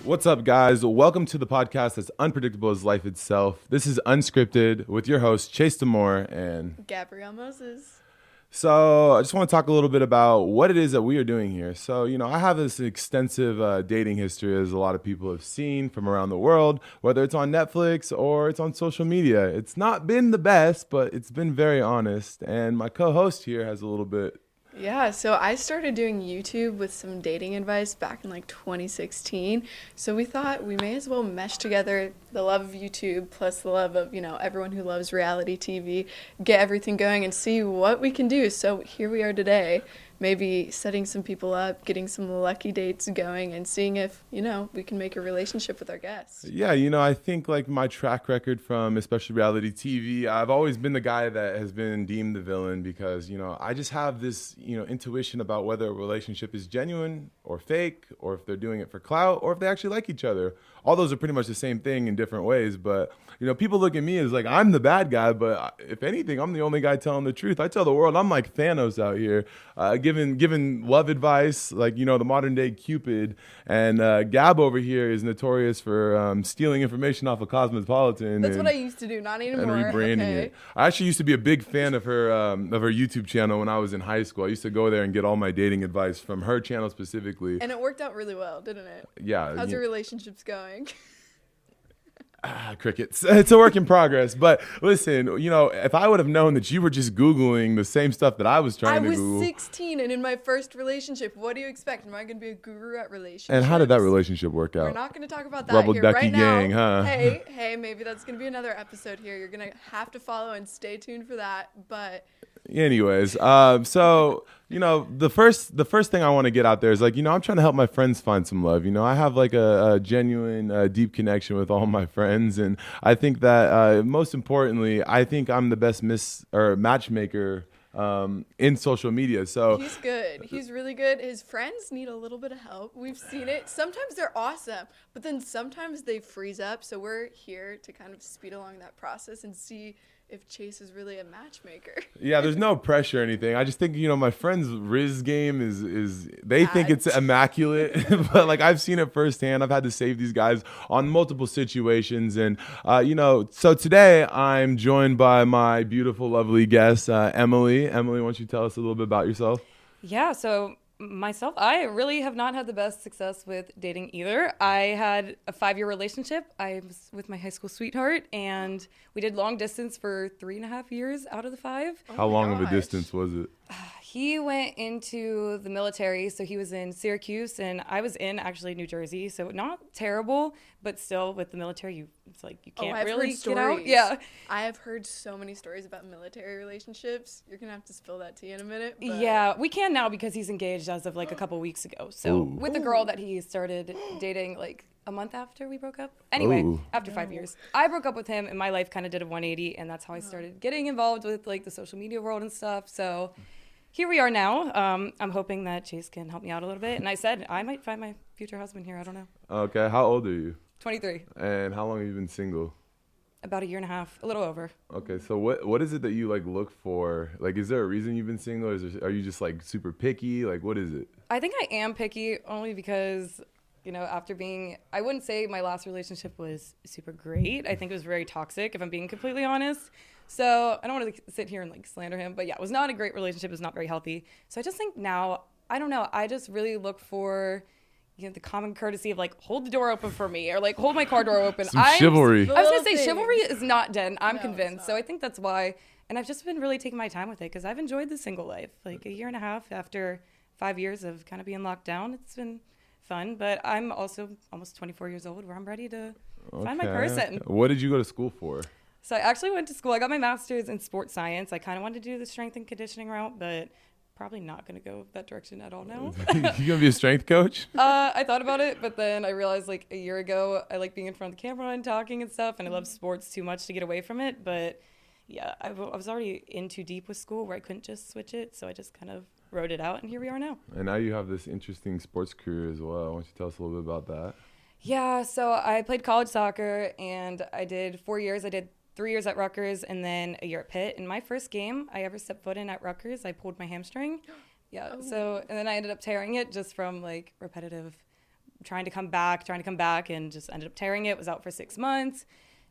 What's up, guys? Welcome to the podcast that's unpredictable as life itself. This is Unscripted with your hosts, Chase and Gabrielle Moses. So I just want to talk a little bit about what it is that we are doing here. So, I have this extensive dating history, as a lot of people have seen from around the world, whether it's on Netflix or it's on social media. It's not been the best, but it's been very honest. And my co-host here has a little bit. Yeah, so I started doing YouTube with some dating advice back in 2016. So we thought we may as well mesh together the love of YouTube plus the love of, everyone who loves reality TV, get everything going and see what we can do. So here we are today, maybe setting some people up, getting some lucky dates going and seeing if, we can make a relationship with our guests. Yeah, I think my track record from especially reality TV, I've always been the guy that has been deemed the villain because, I just have this, intuition about whether a relationship is genuine or fake, or if they're doing it for clout, or if they actually like each other. All those are pretty much the same thing in different ways. But, people look at me as I'm the bad guy, but if anything, I'm the only guy telling the truth. I tell the world I'm like Thanos out here, giving love advice, the modern day Cupid. And Gab over here is notorious for stealing information off of Cosmopolitan. That's what I used to do, not anymore. And rebranding it. I actually used to be a big fan of her YouTube channel when I was in high school. I used to go there and get all my dating advice from her channel specifically. And it worked out really well, didn't it? Yeah. How's your relationships going? Crickets. It's a work in progress. But listen, if I would have known that you were just Googling the same stuff that I was trying to Google. I was 16 and in my first relationship. What do you expect? Am I going to be a guru at relationships? And how did that relationship work out? We're not going to talk about that Rubble here Ducky right Gang, now. huh? Hey, maybe that's going to be another episode here. You're going to have to follow and stay tuned for that. But anyways, so the first thing I want to get out there is I'm trying to help my friends find some love. I have a genuine deep connection with all my friends, and I think that most importantly, I think I'm the best matchmaker in social media. So he's good. He's really good. His friends need a little bit of help. We've seen it. Sometimes they're awesome, but then sometimes they freeze up. So we're here to kind of speed along that process and see if Chase is really a matchmaker. Yeah, there's no pressure or anything. I just think, my friend's Riz game is they think it's immaculate, but I've seen it firsthand. I've had to save these guys on multiple situations. And, so today I'm joined by my beautiful, lovely guest, Emily. Emily, why don't you tell us a little bit about yourself? Yeah, so myself, I really have not had the best success with dating either. I had a 5-year relationship. I was with my high school sweetheart, and we did long distance for 3.5 years out of the 5. How long of a distance was it? He went into the military, so he was in Syracuse, and I was in actually New Jersey, so not terrible, but still with the military, it's you can't really get out. Yeah, I have heard so many stories about military relationships. You're gonna have to spill that tea in a minute. But yeah, we can now because he's engaged as of a couple weeks ago. So with a girl that he started dating a month after we broke up. Anyway, after 5 years, I broke up with him, and my life kind of did a 180, and that's how I started getting involved with the social media world and stuff. So here we are now. I'm hoping that Chase can help me out a little bit. And I said I might find my future husband here. I don't know. Okay. How old are you? 23. And how long have you been single? About 1.5 years, a little over. Okay. So what is it that you look for? Is there a reason you've been single? Are you just super picky? What is it? I think I am picky only because, after I wouldn't say my last relationship was super great. I think it was very toxic, if I'm being completely honest. So I don't want to sit here and slander him, but yeah, it was not a great relationship. It was not very healthy. So I just think now, I don't know. I just really look for, the common courtesy of hold the door open for me, or hold my car door open. Some chivalry. I was going to say chivalry is not dead. I'm convinced. So I think that's why. And I've just been really taking my time with it because I've enjoyed the single life. 1.5 years after 5 years of kind of being locked down. It's been fun, but I'm also almost 24 years old where I'm ready to find my person. What did you go to school for? So I actually went to school. I got my master's in sports science. I kind of wanted to do the strength and conditioning route, but probably not going to go that direction at all now. You going to be a strength coach? I thought about it, but then I realized a year ago, I like being in front of the camera and talking and stuff, and I love sports too much to get away from it. But yeah, I was already in too deep with school where I couldn't just switch it. So I just kind of wrote it out, and here we are now. And now you have this interesting sports career as well. Why don't you tell us a little bit about that? Yeah, so I played college soccer, and I did 4 years. I did 3 years at Rutgers and then a year at Pitt. In my first game I ever stepped foot in at Rutgers, I pulled my hamstring. Yeah. Oh. So, and then I ended up tearing it just from like repetitive trying to come back, and just ended up tearing it. Was out for 6 months,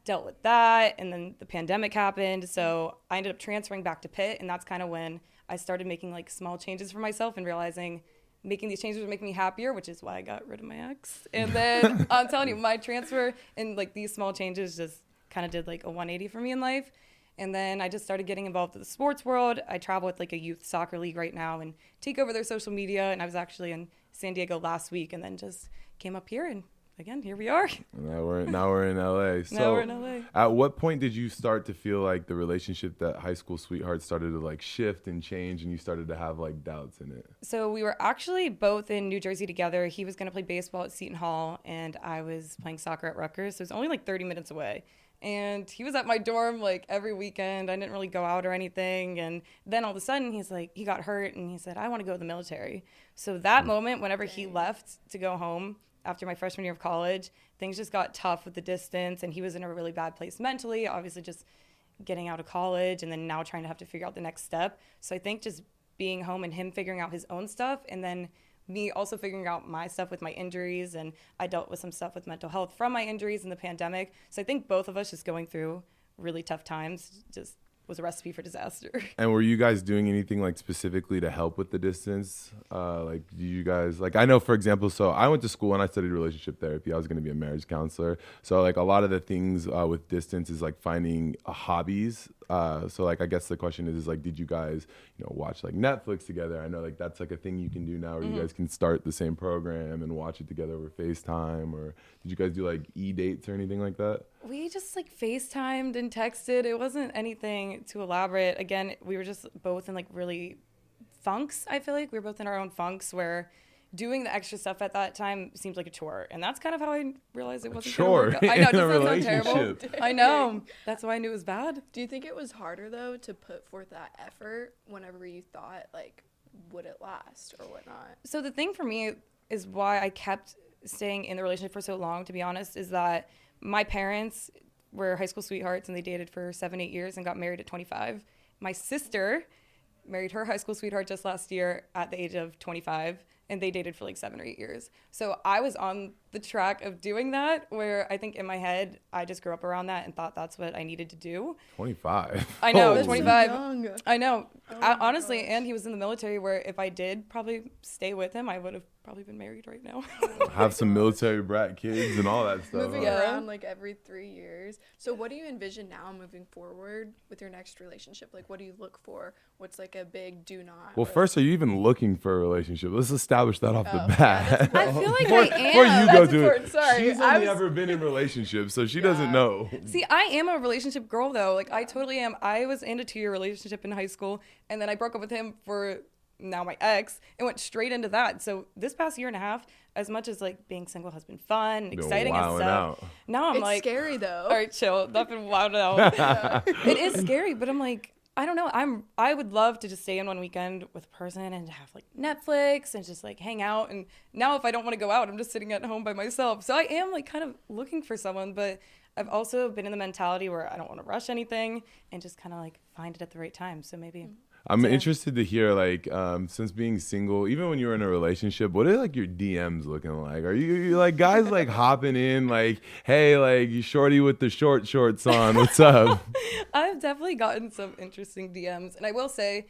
dealt with that, and then the pandemic happened. So I ended up transferring back to Pitt, and that's kind of when I started making like small changes for myself and realizing making these changes would make me happier, which is why I got rid of my ex. And then I'm telling you, my transfer and like these small changes just kind of did like a 180 for me in life. And then I just started getting involved with the sports world. I travel with like a youth soccer league right now and take over their social media. And I was actually in San Diego last week and then just came up here, and again, here we are. Now we're in LA. So Now we're in LA. At what point did you start to feel like the relationship, that high school sweetheart, started to like shift and change, and you started to have like doubts in it? So we were actually both in New Jersey together. He was going to play baseball at Seton Hall, and I was playing soccer at Rutgers. So it was only like 30 minutes away. And he was at my dorm like every weekend. I didn't really go out or anything. And then all of a sudden he's like, he got hurt and he said, I want to go to the military. So that moment, whenever he left to go home after my freshman year of college, things just got tough with the distance. And he was in a really bad place mentally, obviously just getting out of college and then now trying to have to figure out the next step. So I think just being home and him figuring out his own stuff, and then me also figuring out my stuff with my injuries, and I dealt with some stuff with mental health from my injuries in the pandemic. So I think both of us just going through really tough times just was a recipe for disaster. And were you guys doing anything like specifically to help with the distance? Like, do you guys, like, I know, for example, so I went to school and I studied relationship therapy. I was going to be a marriage counselor. So like a lot of the things with distance is like finding hobbies. So like, I guess the question is like, did you guys, watch like Netflix together? I know like that's like a thing you can do now where you guys can start the same program and watch it together over FaceTime. Or did you guys do like e-dates or anything like that? We just like FaceTimed and texted. It wasn't anything too elaborate. Again, we were just both in like really funks. I feel like we were both in our own funks where doing the extra stuff at that time seemed like a chore. And that's kind of how I realized it wasn't chore gonna work out. I know, it in a doesn't sound terrible. relationship. I know. That's why I knew it was bad. Do you think it was harder though to put forth that effort whenever you thought like, would it last or whatnot? So the thing for me is why I kept staying in the relationship for so long, to be honest, is that my parents were high school sweethearts and they dated for 7-8 years and got married at 25. My sister married her high school sweetheart just last year at the age of 25, and they dated for like 7 or 8 years. So I was on the track of doing that, where I think in my head, I just grew up around that and thought that's what I needed to do. 25. I know, Holy. 25. Young. I know. Oh Honestly, gosh. and he was in the military, where if I did probably stay with him, I would have probably been married right now. Have some military brat kids and all that stuff. Moving Yeah. around like every 3 years. So what do you envision now moving forward with your next relationship? Like, what do you look for? What's like a big do not? Well, first, are you even looking for a relationship? Let's establish that off the Oh, bat. yeah, I feel like Before- I am. Before you go That's to it, important. Sorry, she's I only was- ever been in relationships, so she Yeah. doesn't know. See, I am a relationship girl, though. Like, I totally am. I was in a 2-year relationship in high school, and then I broke up with him for now my ex and went straight into that. So this past year and a half, as much as like being single has been fun and Been exciting and wilding stuff, out. now I'm It's like, scary though. all right, chill. Nothing wild out. It is scary, but I'm like, I don't know. I would love to just stay in one weekend with a person and have like Netflix and just like hang out. And now if I don't want to go out, I'm just sitting at home by myself. So I am like kind of looking for someone, but I've also been in the mentality where I don't want to rush anything and just kind of like find it at the right time. So maybe. I'm So- interested to hear, like, since being single, even when you were in a relationship, what are like your DMs looking like? Are you like guys like hopping in, like, hey, like you shorty with the shorts on, what's up? I've definitely gotten some interesting DMs. And I will say,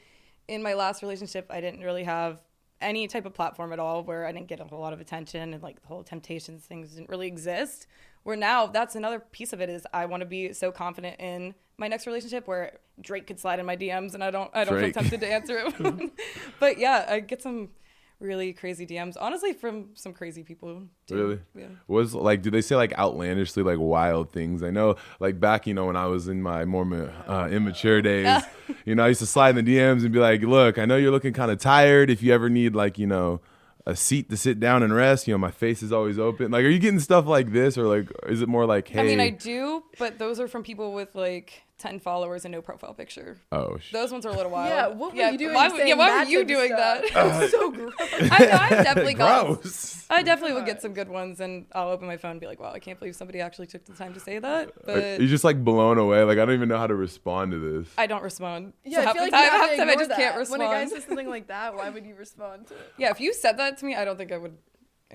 in my last relationship, I didn't really have any type of platform at all, where I didn't get a whole lot of attention, and like the whole temptations things didn't really exist. Where now that's another piece of it, is I want to be so confident in my next relationship where Drake could slide in my DMs and I don't feel Drake. tempted to answer it. But yeah, I get some really crazy DMs, honestly, from some crazy people too. Really? Yeah. Was like, do they say like outlandishly like wild things? I know like back, when I was in my more immature days, I used to slide in the DMs and be like, look, I know you're looking kind of tired. If you ever need like, a seat to sit down and rest, my face is always open. Like, are you getting stuff like this, or like, is it more like, hey? I mean, I do, but those are from people with like 10 followers and no profile picture. Oh, those ones are a little wild. Yeah, what were you doing? Why saying were that you type of doing stuff? that? That's so gross. I definitely got. Gross. I definitely would get some good ones, and I'll open my phone and be like, "Wow, I can't believe somebody actually took the time to say that." But You're just like blown away. Like I don't even know how to respond to this. I don't respond. Yeah, So I feel like half you the have time to I ignore just that. can't respond. When a guy says something like that, why would you respond to it? Yeah, if you said that to me, I don't think I would.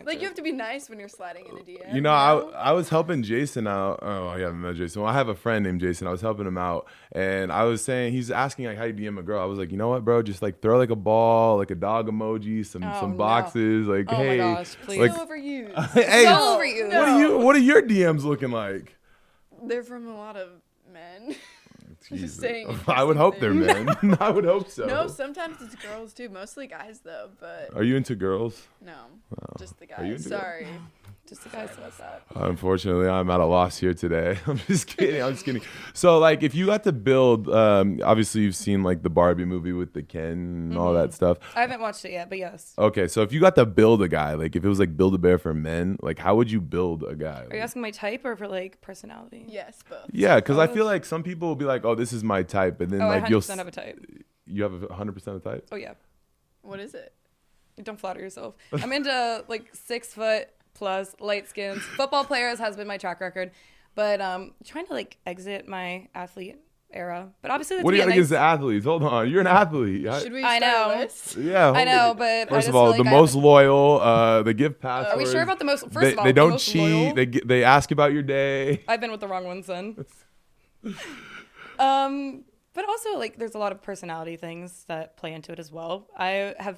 Like, you have to be nice when you're sliding in a DM. You know, I was helping Jason out. Oh, yeah, I met Jason. Well, I have a friend named Jason. I was helping him out, and I was saying, he's asking like, how you DM a girl. I was like, you know what, bro? Just like throw like a ball, like a dog emoji, some no. boxes. Like, Oh hey, my gosh, please. like, So overused. hey, So overused. what are your DMs looking like? They're from a lot of men. Jesus. Just saying. I would hope they're men. I would hope so. No, sometimes it's girls too. Mostly guys though, but Are you into girls? no, just the Are you guys. into Sorry. Just the guys about that. Unfortunately, I'm at a loss here today. I'm just kidding. So, like, if you got to build, obviously you've seen like the Barbie movie with the Ken and all that stuff. I haven't watched it yet, but yes. Okay, so if you got to build a guy, like if it was like Build-A-Bear for men, like how would you build a guy? Are you asking my type or for like personality? Yes, both. Yeah, because I feel like some people will be like, "Oh, this is my type," and then Oh, I like 100% have a type. you have 100% of type. Oh yeah. What is it? Don't flatter yourself. I'm into like 6 foot plus, light skins. Football players has been my track record, but trying to like exit my athlete era. But obviously, What do you got against the athletes? Hold on, you're an athlete. Should we I start know. a list? Yeah. I know, but First I of just all, feel the like most loyal. They give passwords. Are we sure about the most? First of all, they the don't most cheat. loyal? They ask about your day. I've been with the wrong ones then. But also like there's a lot of personality things that play into it as well. I have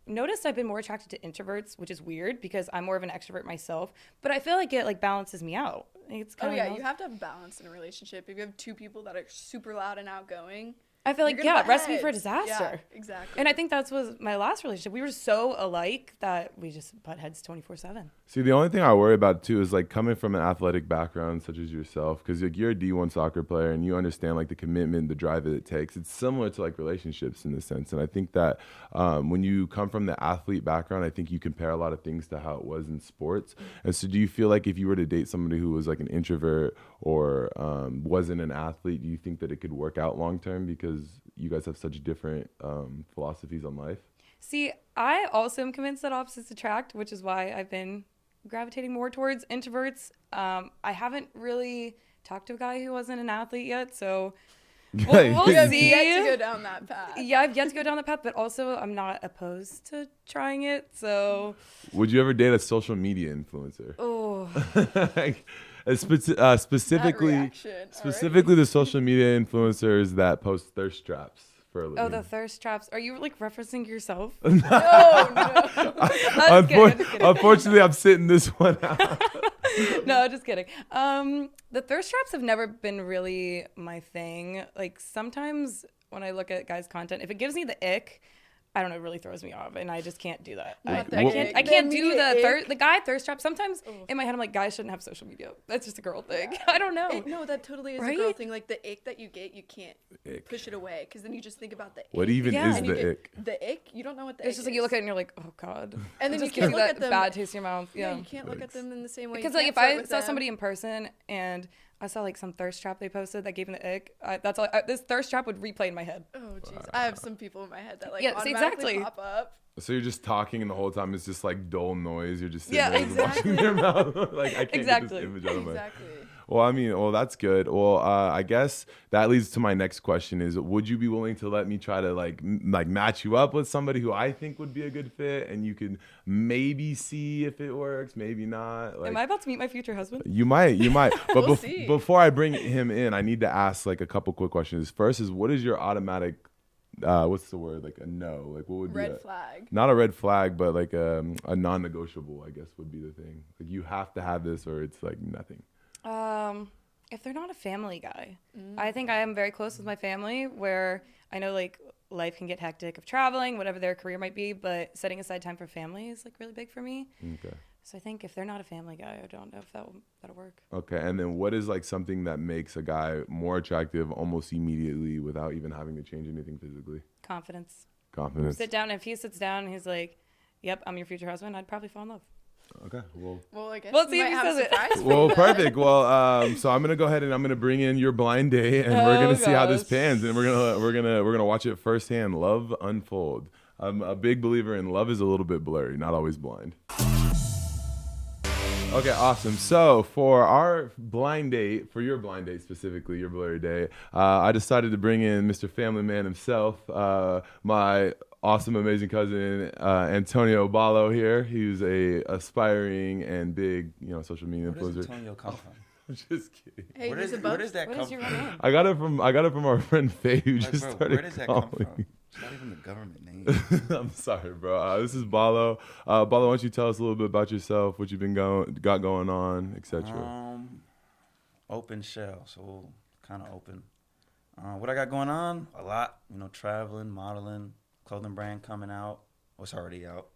noticed I've been more attracted to introverts, which is weird because I'm more of an extrovert myself, but I feel like it like balances me out. It's Oh kind yeah, of you have to have balance in a relationship. If you have two people that are super loud and outgoing, I feel like you're gonna butt recipe for heads. disaster. Yeah, exactly. And I think that was my last relationship. We were so alike that we just butt heads 24/7. See, the only thing I worry about too is like coming from an athletic background such as yourself, because like you're a D1 soccer player and you understand like the commitment, the drive that it takes. It's similar to like relationships in a sense, and I think that when you come from the athlete background, I think you compare a lot of things to how it was in sports. And so, do you feel like if you were to date somebody who was like an introvert or wasn't an athlete, do you think that it could work out long term because you guys have such different philosophies on life? See, I also am convinced that opposites attract, which is why I've been gravitating more towards introverts. I haven't really talked to a guy who wasn't an athlete yet, so we'll you have see. yet to go down that path. Yeah, I've yet to go down the path, but also I'm not opposed to trying it. So, Would you ever date a social media influencer? oh, Like, That specifically, reaction, all right. specifically the social media influencers that post thirst traps for a living. oh, the thirst traps. Are you like referencing yourself? No. Unfortunately, I'm sitting this one out. No, just kidding. The thirst traps have never been really my thing. Like sometimes when I look at guys' content, if it gives me the ick, I don't know, it really throws me off, and I just can't do that. I can't do the guy thirst trap. Sometimes in my head, I'm like, guys shouldn't have social media. That's just a girl thing. I don't know. No, that totally is Right? a girl thing. Like the ick that you get, you can't push it away because then you just think about the ick. What even Yeah. is And you the get ick? The ick, you don't know what the It's ick just like is. you look at it and you're like, oh god. And then It you just can't gives look that at them. bad taste in your mouth. Yeah, Yeah. you can't look at them in the same way. Because you like can't if I flirt with saw them. somebody in person and I saw like some thirst trap they posted that gave me the ick, that's all. This thirst trap would replay in my head. Oh jeez, I have some people in my head that like Yeah, see, automatically exactly. pop up. So you're just talking, and the whole time it's just like dull noise. You're just sitting Yeah, there and watching their mouth. Like I can't Exactly. get this image out of my. Exactly. Well, that's good. Well, I guess that leads to my next question: is would you be willing to let me try to like match you up with somebody who I think would be a good fit, and you can maybe see if it works, maybe not. Like, Am I about to meet my future husband? You might. But We'll see. before I bring him in, I need to ask like a couple quick questions. First is, what is your automatic? What's the word? Like a no? Like what would be Red flag. not a red flag, but like a non-negotiable, I guess would be the thing. Like you have to have this, or it's like nothing. If they're not a family guy, I think I am very close with my family where I know like life can get hectic of traveling, whatever their career might be, but setting aside time for family is like really big for me. Okay. So I think if they're not a family guy, I don't know if that'll work. Okay, and then what is like something that makes a guy more attractive almost immediately without even having to change anything physically? Confidence. Confidence. Sit down. If he sits down and he's like, yep, I'm your future husband, I'd probably fall in love. Okay. Well, I guess We'll we see if might he have says a it. surprise for Well, you then. perfect. Well, so I'm gonna go ahead and I'm gonna bring in your blind date, and we're gonna see how this gosh. pans, and we're gonna watch it firsthand. Love unfold. I'm a big believer in love is a little bit blurry, not always blind. Okay, awesome. So for our blind date, for your blind date specifically, your blurry date, I decided to bring in Mr. Family Man himself, my awesome, amazing cousin Antonio Ballo here. He's a aspiring and big, social media Where does influencer. Antonio come from? I'm just kidding. Hey, Where he's does above. that What come is your from? real name? I got it from our friend Faye, who Like, just bro, started where does that calling. come from? It's not even the government name. I'm sorry, bro. This is Ballo. Ballo, why don't you tell us a little bit about yourself, what you've been got going on, etc. Open shell, so kind of open. What I got going on? A lot. Traveling, modeling, clothing brand coming out. Oh, it's already out.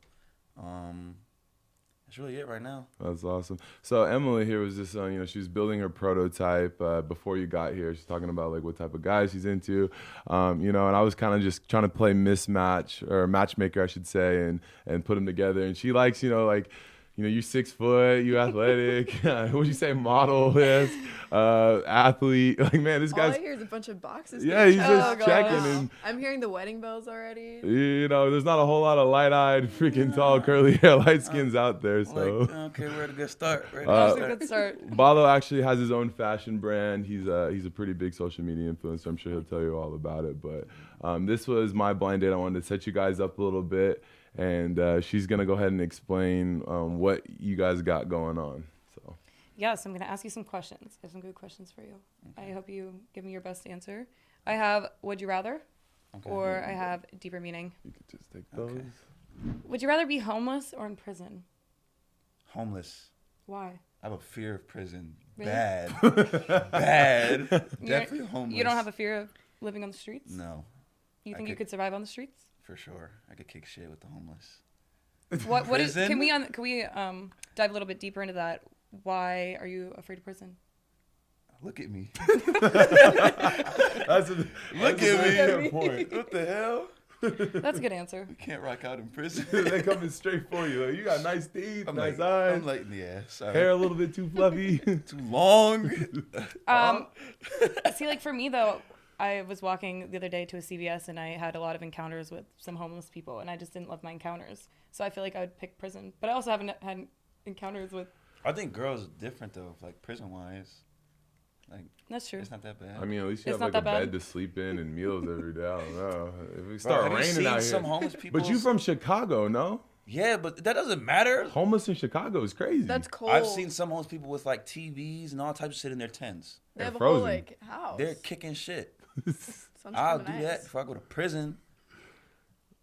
That's really it right now. That's awesome. So Emily here was just, she was building her prototype before you got here. She's talking about like what type of guys she's into, and I was kind of just trying to play mismatch or matchmaker, I should say, and put them together. And she likes, you 6 foot, you athletic. What'd you say, model? Yes, athlete. Like, man, this All I guy's. hear is a bunch of boxes. Yeah, getting he's checked. just checking, and I'm hearing the wedding bells already. there's not a whole lot of light-eyed, freaking tall, curly hair, light skins out there. So. Okay, we're at a good start. That's a good start. Ballo actually has his own fashion brand. He's a pretty big social media influencer. I'm sure he'll tell you all about it. But this was my blind date. I wanted to set you guys up a little bit, and she's gonna go ahead and explain what you guys got going on. So Yes, I'm going to ask you some questions. I have some good questions for you. I hope you give me your best answer. I have would you rather, Okay. or I have deeper meaning. you could just take those. Okay. Would you rather be homeless or in prison? Homeless. Why? I have a fear of prison. Really? Bad. Bad. Definitely homeless. You don't have a fear of living on the streets? No, You I think you could- could survive on the streets? for sure. I could kick shit with the homeless. What is? Prison? Can we dive a little bit deeper into that? Why are you afraid of prison? Look at me. That's Look at me. Point. What the hell? That's a good answer. You can't rock out in prison. They coming straight for you. Like, you got nice teeth, I'm nice like, eyes, I'm like, yeah, sorry. hair a little bit too fluffy. Too long. See, like for me though, I was walking the other day to a CVS and I had a lot of encounters with some homeless people, and I just didn't love my encounters. So I feel like I would pick prison, but I also haven't had encounters with. I think girls are different though, like prison wise. Like That's true. it's not that bad. I mean, at least you It's have like not a that bed bad. to sleep in and meals every day. I don't know. If it Bro, start have you raining seen out some here. homeless people? But you from Chicago, no? Yeah, but that doesn't matter. Homeless in Chicago is crazy. That's cold. I've seen some homeless people with like TVs and all types of shit in their tents. They have They're a whole frozen. like house. They're kicking shit. Sounds I'll kinda do nice. that before I go to prison.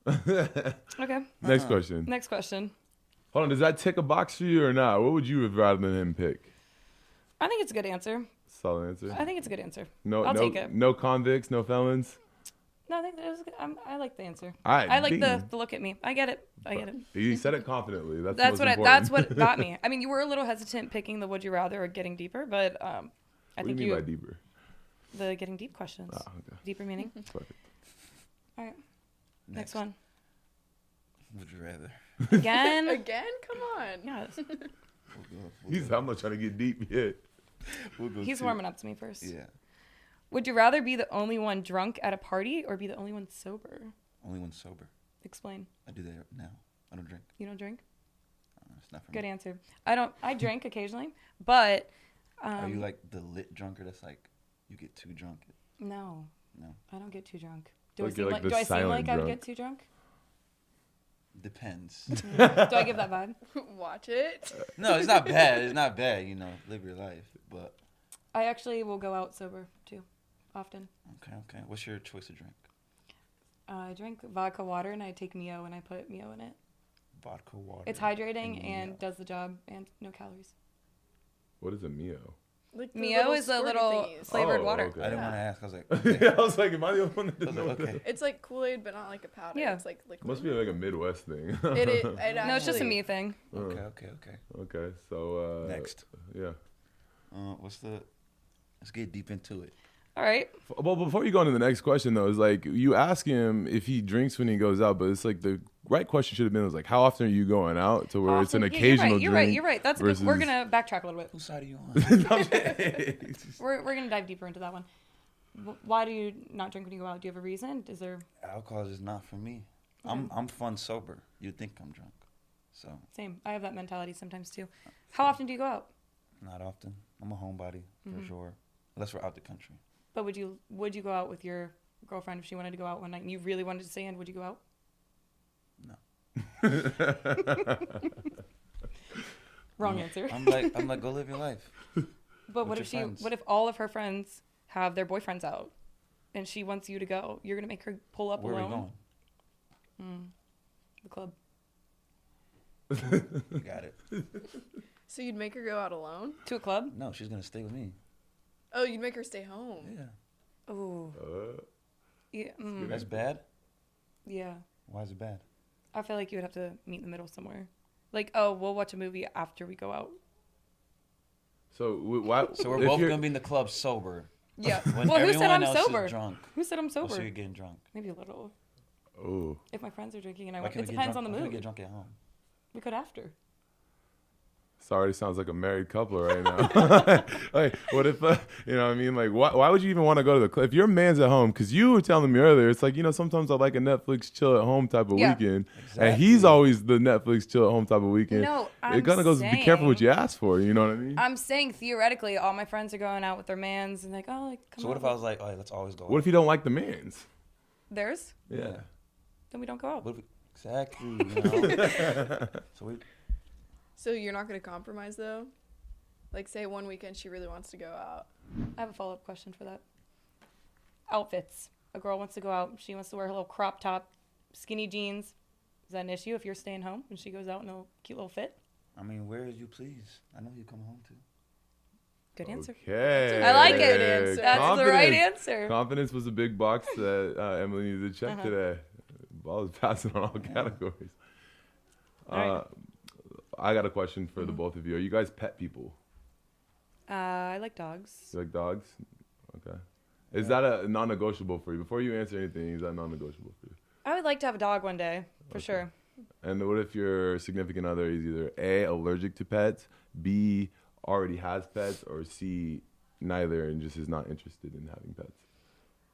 Okay. Next question. Next question. Hold on, does that tick a box for you or not? What would you have rather than him pick? I think it's a good answer. Solid answer. I think it's a good answer. No, I'll no, take it. no convicts, no felons. No, I think that was good. I like the answer. All right, I like the ding. look at me. I get it. I get it. You said it confidently. That's That's the most what that's important. what got me. I mean, you were a little hesitant picking the would you rather or getting deeper, but I What do think you mean by deeper? the getting deep questions. Ah, okay. Deeper meaning. Perfect. All right. Next one. Would you rather? Again. Again? Come on. Yes. I'm not trying to get deep yet. We'll go He's two. warming up to me first. Yeah. Would you rather be the only one drunk at a party or be the only one sober? Only one sober. Explain. I do that now. I don't drink. You don't drink? It's not for Good me. answer. I drink occasionally, but Are you like the lit drunker that's like you get too drunk? no. No. I don't get too drunk. Do Like I you're seem like like, the do I seem silent like I would drunk. get too drunk? Depends. Do I give that vibe? Watch it. No, it's not bad. It's not bad. Live your life. But I actually will go out sober too, often. okay. What's your choice of drink? I drink vodka water and I take Mio and I put Mio in it. Vodka water. It's hydrating and Mio. does the job and no calories. What is a Mio? Like the Mio is a squirty little thingies. flavored Oh, water. okay. I didn't Yeah. want to ask. I was like, okay. I was like, am I the only one that I didn't was know? like, okay. It's like Kool-Aid, but not like a powder. Yeah. It's like liquid. Must be like a Midwest thing. No, it's just a me thing. Okay. Okay, so Next. Yeah. Let's get deep into it. All right. Well, before you go into the next question, though, is like you ask him if he drinks when he goes out, but it's like the right question should have been was like, how often are you going out to where it's an Often- yeah, occasional You're drink? right. That's a good, we're gonna backtrack a little bit. Whose side are you on? We're gonna dive deeper into that one. Why do you not drink when you go out? Do you have a reason? Is there Alcohol is not for me. I'm fun sober. You'd think I'm drunk. So same? I have that mentality sometimes too. How often do you go out? not often. I'm a homebody for sure. Unless we're out the country. But would you go out with your girlfriend if she wanted to go out one night and you really wanted to stay in? Would you go out? No. Wrong answer. I'm like, go live your life. But what with if your friends. what if all of her friends have their boyfriends out, and she wants you to go? You're gonna make her pull up Where are we alone. going? The club. Got it. So you'd make her go out alone? To a club? No, she's gonna stay with me. Oh, you'd make her stay home. Yeah. Oh. Yeah. That's bad? Yeah. Why is it bad? I feel like you would have to meet in the middle somewhere. Like, oh, we'll watch a movie after we go out. So why? So we're if both you're- gonna be in the club sober. Yeah. When Well, who said everyone I'm else is sober? drunk. Who said I'm Oh, sober? so you're getting drunk. Maybe a little. Oh. If my friends are drinking and I Why want, can't it we get depends drunk? on the Why can't we mood. get drunk at home? We could after. Sorry, sounds like a married couple right now. Like, what if, you know what I mean? Like, why would you even want to go to the club? If your man's at home, because you were telling me earlier, it's like, sometimes I like a Netflix chill at home type of Yeah. weekend. Exactly. And he's always the Netflix chill at home type of weekend. No, I'm it kind of goes, be careful what you ask for, you know what I mean? I'm saying theoretically, all my friends are going out with their mans and like, oh, like, come So what out if I was like, all right, let's always go What if you don't like the mans? theirs? Yeah. Then we don't go out. What if exactly, So So you're not going to compromise, though? Like, say one weekend she really wants to go out. I have a follow-up question for that. Outfits. A girl wants to go out. She wants to wear her little crop top, skinny jeans. Is that an issue if you're staying home and she goes out in a cute little fit? I mean, where is you please? I know you come home to. Good answer. Okay. I like it. Good answer. That's the right answer. Confidence was a big box that Emily needed to check Uh-huh. today. Ball is passing on all categories. All right. I got a question for the both of you. Are you guys pet people? I like dogs. You like dogs? Okay. Is that a non-negotiable for you? Before you answer anything, is that non-negotiable for you? I would like to have a dog one day, for sure. And what if your significant other is either A, allergic to pets, B, already has pets, or C, neither and just is not interested in having pets?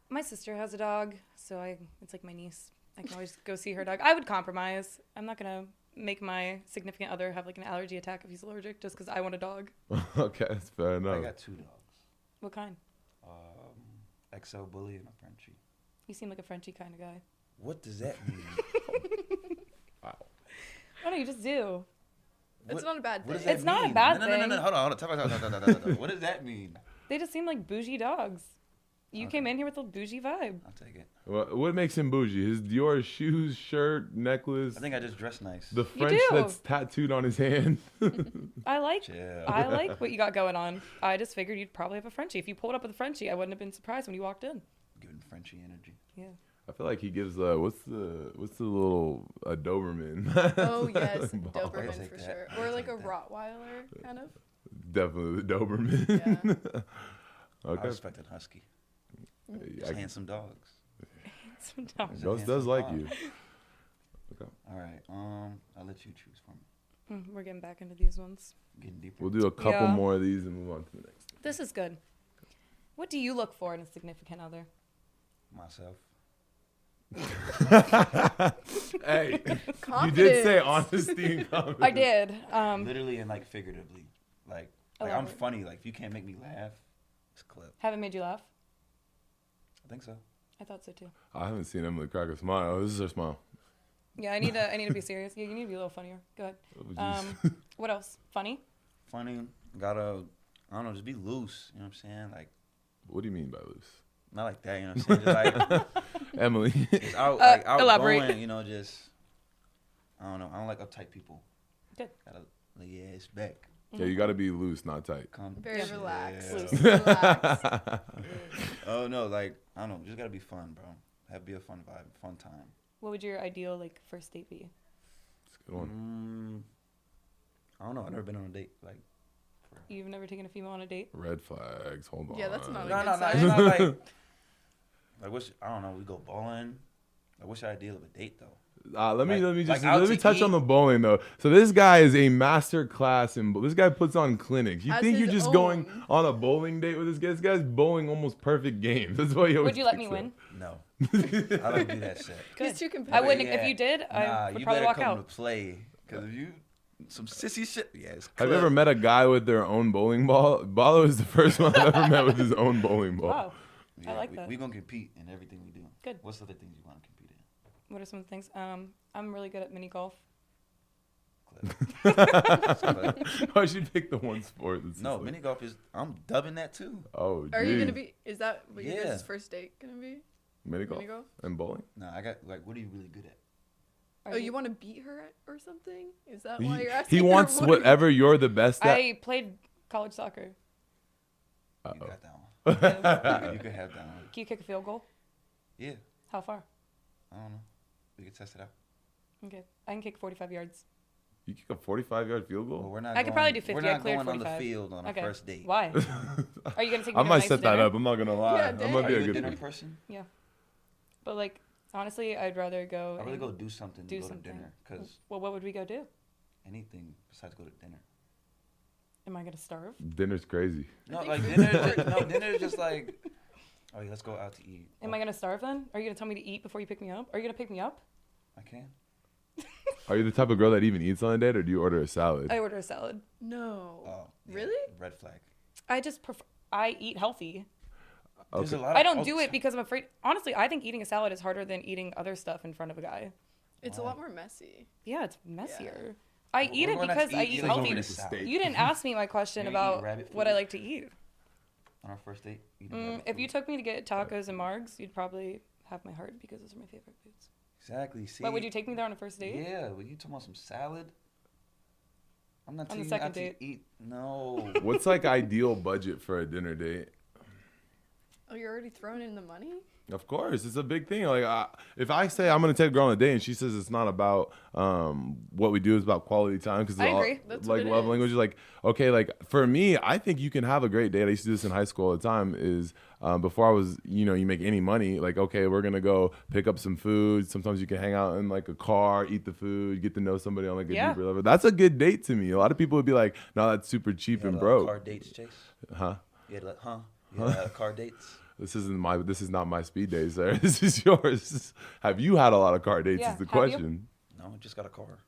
My sister has a dog, so it's like my niece. I can always go see her dog. I would compromise. I'm not going to make my significant other have like an allergy attack if he's allergic just because I want a dog. Okay, that's fair I enough. got 2 dogs. What kind? XL Bully and a Frenchie. You seem like a Frenchie kind of guy. What does that mean? I don't know, you just do. It's not a bad What does thing. that It's not a mean? bad No. Hold on. What does that mean? They just seem like bougie dogs. You came in here with a bougie vibe. I'll take it. What makes him bougie? His Dior shoes, shirt, necklace, I think I just dress nice. the French do. that's tattooed on his hand. I like Chill. I like what you got going on. I just figured you'd probably have a Frenchie. If you pulled up with a Frenchie, I wouldn't have been surprised when you walked in. Giving Frenchie energy. Yeah. I feel like he gives what's the little Doberman? Oh, yes. I'll Doberman take for that. sure. I'll Or like a take that. Rottweiler, kind of. Definitely the Doberman. Yeah. I Okay. respect a husky. Just handsome dogs. Some dogs. Ghost does like you. Okay. All right. I'll let you choose for me. We're getting back into these ones. Getting deeper. We'll do a couple Yeah. more of these and move on to the next. This is good. What do you look for in a significant other? Myself. Hey, you Confidence. did say honesty and confidence. I did. Literally and like figuratively. Like I'm Elaborate. funny. Like if you can't make me laugh, it's a clip. Haven't made you laugh? I think so. I thought so too. I haven't seen Emily crack a smile. Oh, this is her smile. Yeah, I need to be serious. Yeah, you need to be a little funnier. Go ahead. Oh, jeez. What else? Funny? Funny. Gotta. I don't know. Just be loose. You know what I'm saying? Like What do you mean by loose? not like that. You know what I'm saying? Just like Emily. just like elaborate. outgoing. You know, just I don't know. I don't like uptight people. Good. Gotta lay your ass back. Yeah, you got to be loose, not tight. Come. Very Yeah. relaxed. Loose. Relaxed. Oh no, like I don't know. Just gotta be fun, bro. Be a fun vibe, fun time. What would your ideal like first date be? That's a good one. I don't know. I've never been on a date. Like You've never taken a female on a date? Red flags. Hold on. Yeah, that's not a no, good no, no. sign. It's not like what's I don't know. We go bowling. Like, what's your ideal of a date, though? Let me out let me to touch eat? on the bowling though. So this guy is a master class in this guy puts on clinics. You As think you're his just going own. on a bowling date with this guy? This guy's bowling almost perfect games. That's why he always Would you let me picks win? No. I don't do that shit. Good. He's too I competitive. wouldn't. Yeah. If you did, Nah, I would you probably better walk come out. to play. Because if you, some sissy shit, yeah, it's Have you ever met a guy with their own bowling ball? Ballo is the first one I've ever met with his own bowling ball. Wow. I like that. We're going to compete in everything we do. Good. What's the other things you want to compete in? What are some things? I'm really good at mini golf. Why should you pick the one sport? That's No, just like- mini golf is, I'm dubbing that too. Oh, Are you gonna geez. be? Is that what your Yeah. guys' first date gonna be? mini golf Mini golf? and bowling? No, I got, like, what are you really good at? Are Oh, you want to beat her or something? Is that why He, you're asking? he her wants what- whatever you're the best at. I played college soccer. You Uh-oh. got that one. You can have that one. Can you kick a field goal? Yeah, How far? I don't know. We can test it out. Okay, I can kick 45 yards. You kick a 45-yard field Well, goal? we're not I could going, probably do 50. We're I not cleared going on the 45. field on Okay. a first date. Why? Are you gonna take me I to a might nice set that dinner? up. I'm not gonna lie. Yeah, I'm dang. gonna Are be you a a good dinner person. person? Yeah, but like honestly, I'd rather go. I really and go do something to do go something. to dinner. Because Well, what would we go do? anything besides go to dinner. Am I gonna starve? Dinner's crazy. No, think like food's dinner. important. No, dinner is just like, oh yeah, let's go out to eat. Am I gonna starve then? Are you gonna tell me to eat before you pick me up? Are you gonna pick me up? I can. Are you the type of girl that even eats on a date, or do you order a salad? I order a salad. No. Oh, yeah, Really? Red flag. I just prefer. I eat healthy. There's Okay. a lot. I Of, don't do it because I'm afraid. Honestly, I think eating a salad is harder than eating other stuff in front of a guy. It's a lot more messy. Yeah, it's messier. I We're eat it going out to because I eat, eat like, healthy. over to steak. You didn't ask me my question You're gonna eat about rabbit what I food? like to eat. on our first date. Eating rabbit If you food. took me to get tacos and margs, you'd probably have my heart because those are my favorite foods. Exactly. See. But would you take me there on a first date? Yeah. Would you talking about some salad? I'm not On taking the you second out to date. eat. No. What's like ideal budget for a dinner date? Oh, you're already throwing in the money? Of course, it's a big thing. Like, if I say I'm gonna take a girl on a date and she says it's not about what we do, it's about quality time because I agree. That's like what it love is. language. Like, okay, like for me, I think you can have a great date. I used to do this in high school all the time. Is before I was, you make any money. Like, okay, we're gonna go pick up some food. Sometimes you can hang out in like a car, eat the food, get to know somebody on like a Yeah. deeper level. That's a good date to me. A lot of people would be like, no, that's super cheap You had and a lot of broke. car dates, Chase. Huh? You had like, huh? You had a lot of car dates. This is not my speed days, sir. This is yours. Have you had a lot of car dates? Yeah, Is the have you? question. No, I just got a car.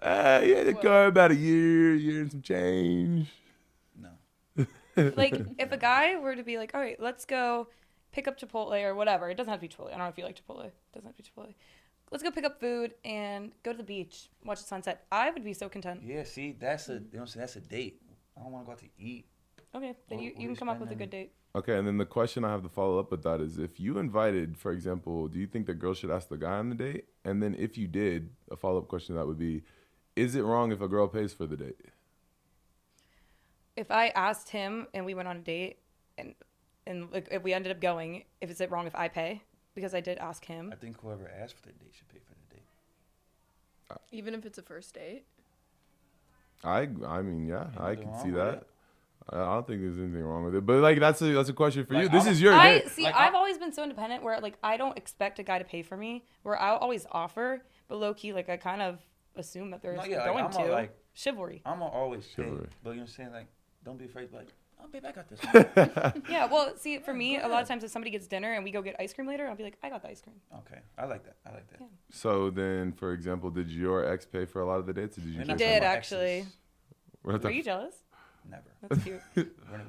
Yeah, the Well- car about a year and some change. No. Like, if a guy were to be like, all right, let's go pick up Chipotle or whatever. It doesn't have to be Chipotle. I don't know if you like Chipotle. It doesn't have to be Chipotle. Let's go pick up food and go to the beach, watch the sunset. I would be so content. Yeah, see, that's a, you know what I'm saying? That's a date. I don't want to go out to eat. Okay, then What- you what can we come up with a spending? good date. Okay, and then the question I have to follow up with that is, if you invited, for example, do you think the girl should ask the guy on the date? And then if you did, a follow-up question to that would be, is it wrong if a girl pays for the date? If I asked him and we went on a date and like, if we ended up going, if is it wrong if I pay? Because I did ask him. I think whoever asked for the date should pay for the date. Even if it's a first date? I mean, yeah, I nothing can wrong see with that. it. I don't think there's anything wrong with it. But like that's a question for you. Like, This I'm- is your I date. see. Like, I've always been so independent where like I don't expect a guy to pay for me. Where I'll always offer, but low key, like I kind of assume that there's No, yeah, like, going I'm to a, like- chivalry. I'm gonna always pay. Chivalry. But you know what I'm saying? Like, don't be afraid. Like, oh, babe, I got this. one. Yeah. Well, see, for me, a lot of times if somebody gets dinner and we go get ice cream later, I'll be like, I got the ice cream. Okay, I like that. I like that. Yeah. So then, for example, did your ex pay for a lot of the dates, or did you? We're just not did, talking about actually. exes. We're not Were talking- you jealous? Never. That's cute.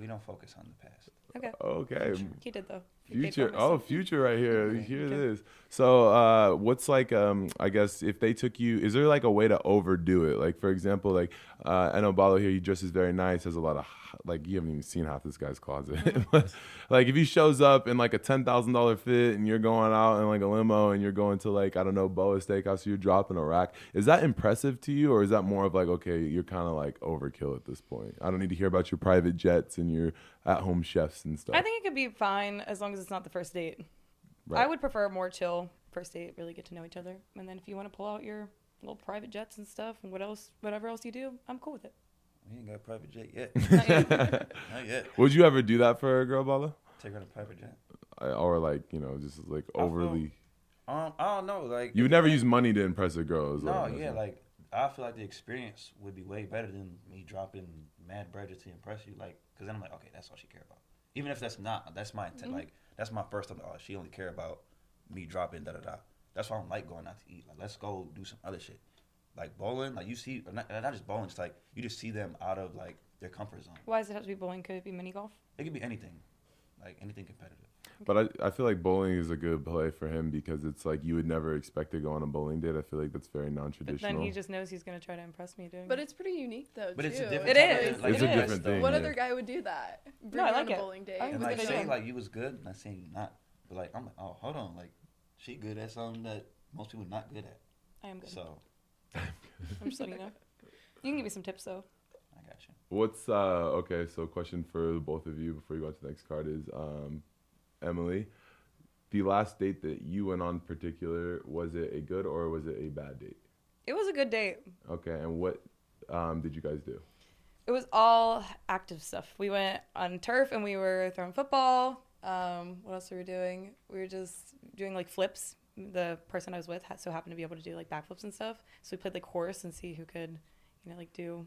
We don't focus on the past. Okay. Okay. He did though. He paid for Future. my Oh, stuff. future right here. Okay. Here it is. So, what's like, I guess if they took you, is there like a way to overdo it? Like, for example, like, I know Ballo here, he dresses very nice, has a lot of, like, you haven't even seen half this guy's closet. But, like, if he shows up in like a $10,000 fit and you're going out in like a limo and you're going to like, I don't know, Boa Steakhouse, you're dropping a rack, is that impressive to you? Or is that more of like, okay, you're kind of like overkill at this point? I don't need to hear about your private jets and your at-home chefs and stuff. I think it could be fine as long as it's not the first date. Right. I would prefer a more chill first date, really get to know each other. And then if you want to pull out your little private jets and stuff and whatever else you do, I'm cool with it. We ain't got a private jet yet. Not yet. Not yet. Would you ever do that for a girl, Ballo? Take her on a private jet. Or like, just like overly. I don't know. Like You would never use money to impress a girl. Is No, what I'm yeah, saying. like I feel like the experience would be way better than me dropping mad bread just to impress you. Like, cause then I'm like, okay, that's all she care about. Even if that's my intent. Like, that's my first time. Oh, she only care about me dropping da da da. That's why I don't like going out to eat. Like, let's go do some other shit. Like bowling, like you see, not just bowling. It's like you just see them out of like their comfort zone. Why does it have to be bowling? Could it be mini golf? It could be anything, like anything competitive. But I feel like bowling is a good play for him because it's like you would never expect to go on a bowling date. I feel like that's very But non-traditional. then he just knows he's gonna try to impress me doing. But it. it's pretty unique though. But too. it's a different. It type is. Of, like, It's a It is. different thing. What yeah. other guy would do that? Bring No, I you like on a it. bowling date. I And It's a like good say idea. like you was good, not saying you not, but like I'm like, oh hold on, like she good at something that most people not good at. I am good. So I'm just letting you know. You can give me some tips though. I got you. What's okay? So question for both of you before you go on to the next card is Emily. The last date that you went on, particular, was it a good or was it a bad date? It was a good date. Okay, and what did you guys do? It was all active stuff. We went on turf and we were throwing football. What else were we doing? We were just doing like flips. The person I was with so happened to be able to do like backflips and stuff. So we played like horse and see who could, like do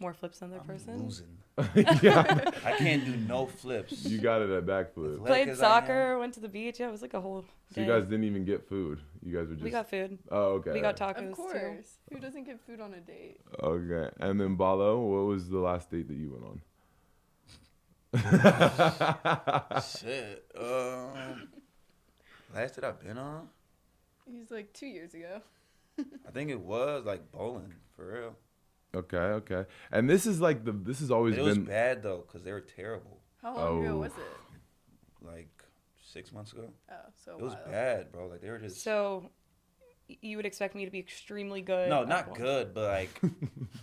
more flips than the other person. Losing. Yeah, I can't do no flips. you got it at backflip. Like Played as I soccer, went to the beach. Yeah, it was like a whole So day. you guys didn't even get food. You guys were just. We got food. Oh, okay. We got tacos Of course. Who doesn't get food on a date? Okay, and then Ballo, what was the last date that you went on? Shit. Last that I've been on, He's like 2 years ago. I think it was like bowling for real. Okay. And this is like this has always It was been. bad though, cause they were terrible. How long ago Oh. was it? Like 6 months ago. Oh, so a It was while. bad, bro. Like they were just. So you would expect me to be extremely good. No, at not bowling. good, but like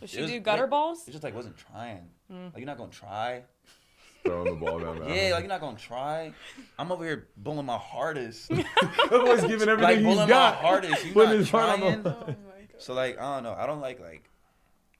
Does she It was do gutter like- balls? it just like wasn't trying. Mm. Like you're not gonna try. Throwing the ball down the Yeah, like you're not gonna try. I'm over here bowling my hardest. always giving everything Like he's bowling my got. hardest. You Putting not his heart on trying. the- Oh my god. So like I don't know. I don't like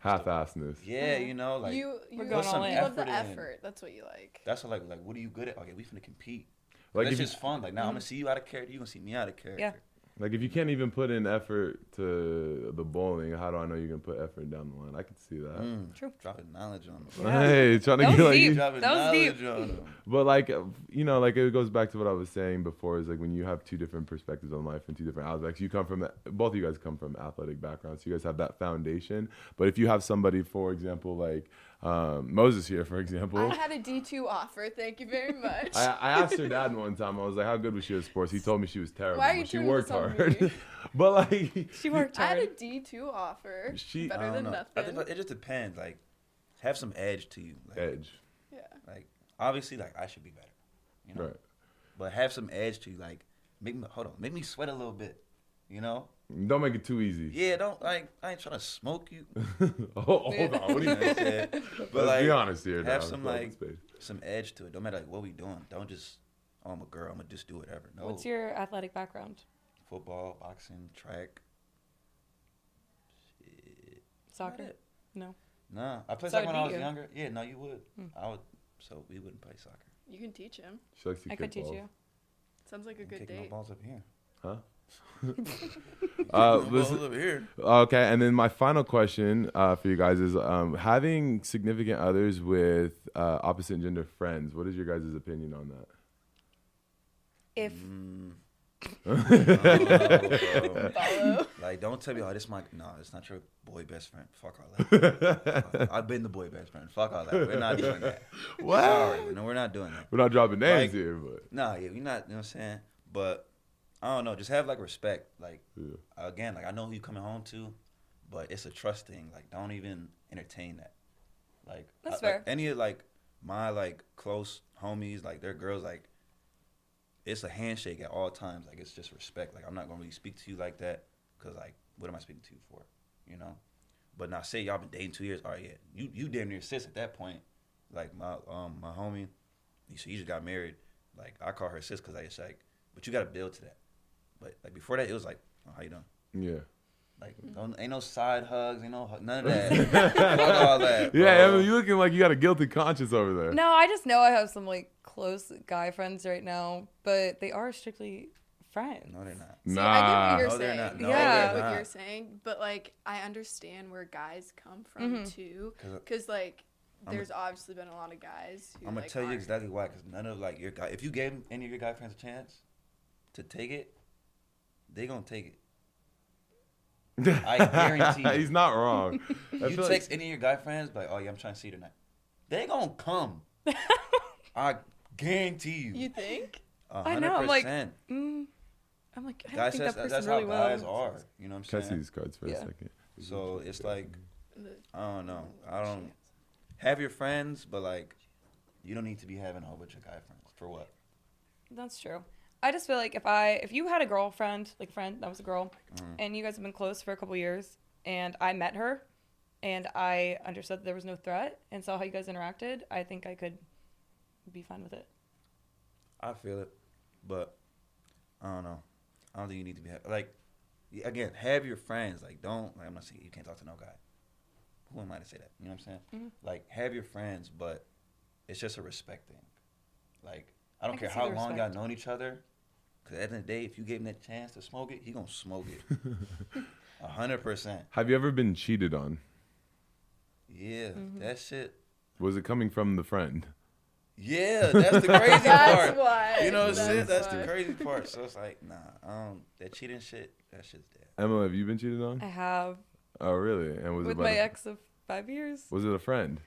Half-assedness. yeah, you know, like you We're you going all in. love the effort in. effort. That's what you like. that's what like what are you good at? Okay, we finna compete. Like That's if you, just fun. Like now I'm gonna see you out of character. You gonna see me out of character. Yeah. like if you can't even put in effort to the bowling, how do I know you're gonna put effort down the line? I could see that. True. Dropping knowledge on them. Yeah. Hey, trying to That get was like. deep. Dropping That was knowledge deep. on them. But like like it goes back to what I was saying before. Is like when you have two different perspectives on life and two different aspects. You come from both of you guys come from athletic backgrounds, so you guys have that foundation. But if you have somebody, for example, like Moses here, for example. I had a D2 offer. Thank you very much. I asked her dad one time. I was like, "How good was she at sports?" He told me she was terrible. Why are you but she doing worked this on hard. me? But like, She worked I had a hard. D2 offer. She- I Better don't than know. I nothing. think it just depends. Like, have some edge to you. Like, edge, Yeah. Like, obviously, like I should be better. You know. right? But have some edge to you. Like, make me sweat a little bit. You know. Don't make it too easy. Yeah. Don't like. I ain't trying to smoke you. Hold on. What do You you know what I'm saying? But But let's be like, honest here. have now. some Let's like open space. some edge to it. Don't matter like what we doing. Don't just. Oh, I'm a girl. I'm gonna just do whatever. No. What's your athletic background? Football, boxing, track. Shit. Soccer? Not it. No. Nah, I played So soccer when I do was you? younger. Yeah, no, you would. Hmm. I would. So we wouldn't play soccer. You can teach him. She likes to I could teach kickball. you. Sounds like a good Kicking no date. balls up here. Huh? Kicking no balls listen- up here. Okay, and then my final question for you guys is having significant others with opposite gender friends. What is your guys' opinion on that? If Follow. Like, don't tell me, oh, this my no, it's not your boy best friend. Fuck all that. I've been the boy best friend. Fuck all that. We're not doing that. What? Sorry, no, we're not doing that. We're not dropping names Like- here, but Nah, yeah, we're not. You know what I'm saying? But I don't know. Just have like respect. Like yeah. again, like I know who you coming home to, but it's a trust thing. Like don't even entertain that. Like That's like, fair. any of like my like close homies, like their girls, like it's a handshake at all times. Like it's just respect. Like I'm not gonna really speak to you like that because like what am I speaking to you for? You know. But now say y'all been dating 2 years. All right, yeah, you damn near sis at that point. Like my homie, he just got married. Like I call her sis because I just like, but you got to build to that. But like before that, it was like, oh, how you doing? Yeah. Like ain't no side hugs, ain't no none of that. Fuck all that. Yeah, bro. Emily, you looking like you got a guilty conscience over there. no, I just know I have some like close guy friends right now, but they are strictly friends. No, they're not. See, I get Nah. what you're No, they're saying. not. No, I they're get what not. you're saying, but like I understand where guys come from too, 'Cause because like I'm there's obviously been a lot of guys who I'm gonna like, tell you aren't- exactly why. Because none of like your guy, if you gave any of your guy friends a chance to take it, they gonna take it. I guarantee you. He's not wrong. I You feel text any of your guy friends, like, oh yeah, I'm trying to see you tonight. They gonna come. I guarantee you. You think? 100%. I know. I'm like, I don't Guys, think that person that's really how well. guys are. You know what I'm Can I saying? see these cards for a Yeah. second? So it's like, The- I don't know. I don't have your friends, but like, you don't need to be having a whole bunch of guy friends for what? That's true. I just feel like if you had a girlfriend, like a friend that was a girl, and you guys have been close for a couple years, and I met her, and I understood that there was no threat, and saw how you guys interacted, I think I could be fine with it. I feel it, but I don't know. I don't think you need to be like, again, have your friends. Like, don't. Like, I'm not saying you can't talk to no guy. Who am I to say that? You know what I'm saying? Mhm. Like, have your friends, but it's just a respect thing. Like, I don't I care can see how the long y'all respect. known each other. Because at the end of the day, if you gave him that chance to smoke it, he gonna smoke it. 100%. Have you ever been cheated on? Yeah, that shit. Was it coming from the friend? Yeah, that's the crazy That's part. why. You know what I'm saying? That's why. the crazy part. So it's like, nah, that cheating shit, that shit's dead. Emma, have you been cheated on? I have Oh, really? And was with it my by ex of 5 years. Was it a friend?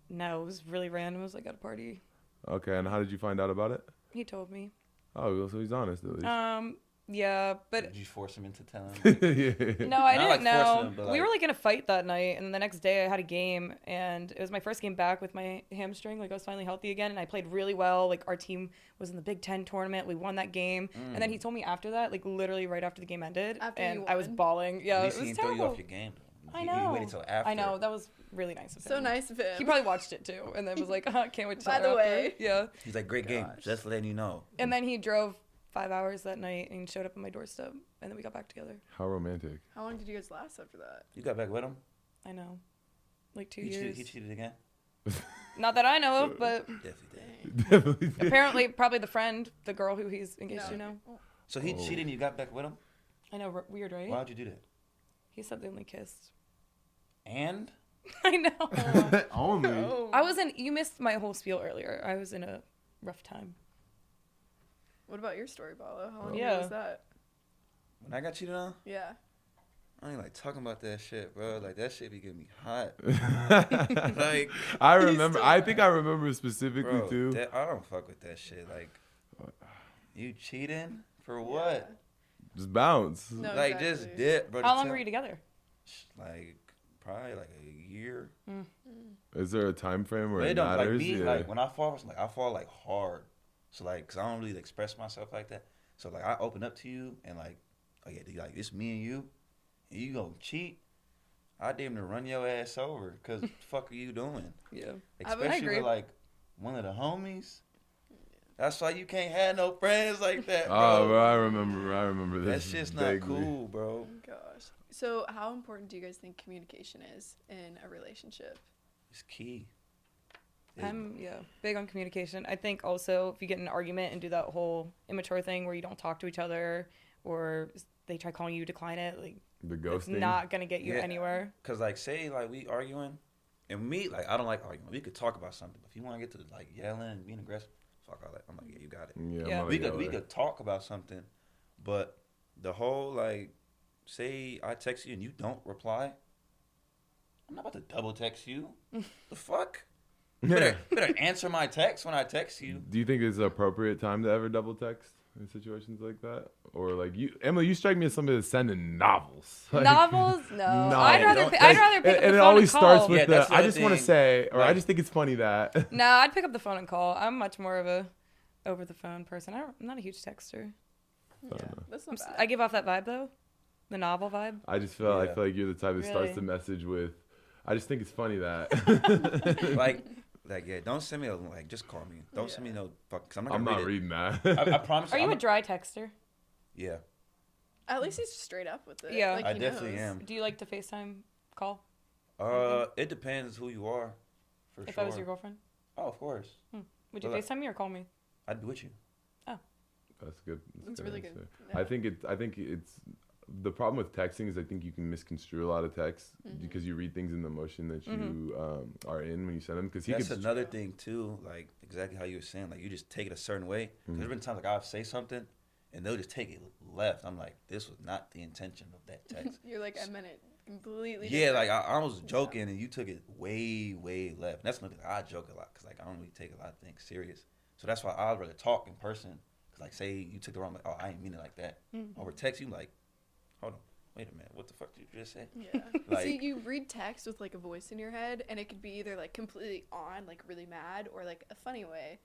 No, it was really random. It was like at a party. Okay, and how did you find out about it? He told me. Oh, well, so he's honest at least. Yeah, but Did you force him into telling? Yeah. no, I Not didn't like know. forcing him, but We like- were like in a fight that night, and then the next day I had a game, and it was my first game back with my hamstring. Like I was finally healthy again, and I played really well. Like our team was in the Big Ten tournament. We won that game, and then he told me after that, like literally right after the game ended, After and you I was won? bawling. Yeah, At it least he was didn't throw terrible. you off your game. Though. I He know. waited till after. I know that was really nice of him. So nice of him. He probably watched it too, and then was like, "Can't wait to By tell the her after." way. Yeah. He's like, great game. Gosh. Just letting you know. And then he drove 5 hours that night and showed up on my doorstep, and then we got back together. How romantic. How long did you guys last after that? You got back with him? I know, like 2 He years. cheated again? Not that I know of, but Definitely did. Definitely did. apparently, probably the friend, the girl who he's engaged to now. So he Oh. cheated and you got back with him? I know, weird, right? Why'd you do that? He said they only kissed. And? I know. Only. Oh. I was in. You missed my whole spiel earlier. I was in a rough time. What about your story, Ballo? How long Yeah. ago was that? When I got cheated on, Yeah. I ain't like talking about that shit, bro. Like, that shit be getting me hot. Like, I remember. I think I remember specifically bro, too. I don't fuck with that shit. Like, you cheating? For what? Just bounce. No, Like, exactly. just dip, bro. How Just long tell- were you together? Like, probably like a year. Is there a time frame where But it it don't like matters? me. Yeah. Like when I fall, I fall like hard. So like, cause I don't really express myself like that. So like, I open up to you and like, oh yeah, dude, like it's me and you gonna cheat. I damn near run your ass over. Cause what the fuck are you doing? Yeah. Especially agree. with like one of the homies. That's why you can't have no friends like that, bro. Oh, bro, I remember That this. shit's not vaguely. cool, bro. Oh, gosh. So, how important do you guys think communication is in a relationship? It's key. I'm big on communication. I think also if you get in an argument and do that whole immature thing where you don't talk to each other or they try calling you, decline it, like The it's ghosting. not gonna get you Yeah. anywhere. Cause like say like we arguing, and me like I don't like arguing. We could talk about something, but if you want to get to like yelling and being aggressive, fuck all that. I'm like, yeah, you got it. Yeah, Yeah. I'm We gonna could yell we could talk about something, but the whole like say I text you and you don't reply, I'm not about to double text you. The fuck? You at. better answer my text when I text you. Do you think it's an appropriate time to ever double text in situations like that? Or like you, Emily, you strike me as somebody that's sending novels. Like, Novels? No. No. I'd rather Don't- pick like, up the and phone it always and call. starts with Yeah, that's the I other just want to thing. say, or I Like- just think it's funny that. No, I'd pick up the phone and call. I'm much more of a over the phone person. I'm not a huge texter. Yeah, that's not bad. I give off that vibe though, the novel vibe. I just feel I Yeah. feel like you're the type that starts Really? the message with. I just think it's funny that. Like yeah, don't send me a like. Just call me. Don't send me no fuck. Cause I'm not I'm gonna not read reading that. it. I promise. Are you I'm a dry texter? Yeah, At least he's straight up with it. Yeah. Like, I he definitely knows. am. Do you like to FaceTime call? It depends who you are. For If sure. I was your girlford? Oh, of course. Would you Well, FaceTime me or call me? I'd be with you. That's good. That's a really answer. good. I think it's the problem with texting is I think you can misconstrue a lot of texts because you read things in the emotion that you are in when you send them. Because that's another thing too, like exactly how you were saying, like you just take it a certain way. There's been times like I'll say something and they'll just take it left. I'm like, this was not the intention of that text. You're like, I meant it completely Yeah, different. like I was joking and you took it way, way left. And that's something that I joke a lot because like I don't really take a lot of things serious. So that's why I'd rather talk in person. Cause like say you took the wrong, like, oh, I ain't mean it like that. Over text, you like, hold on, wait a minute, what the fuck did you just say? Yeah. Like, See, you read text with like a voice in your head, and it could be either like completely on, like really mad, or like a funny way.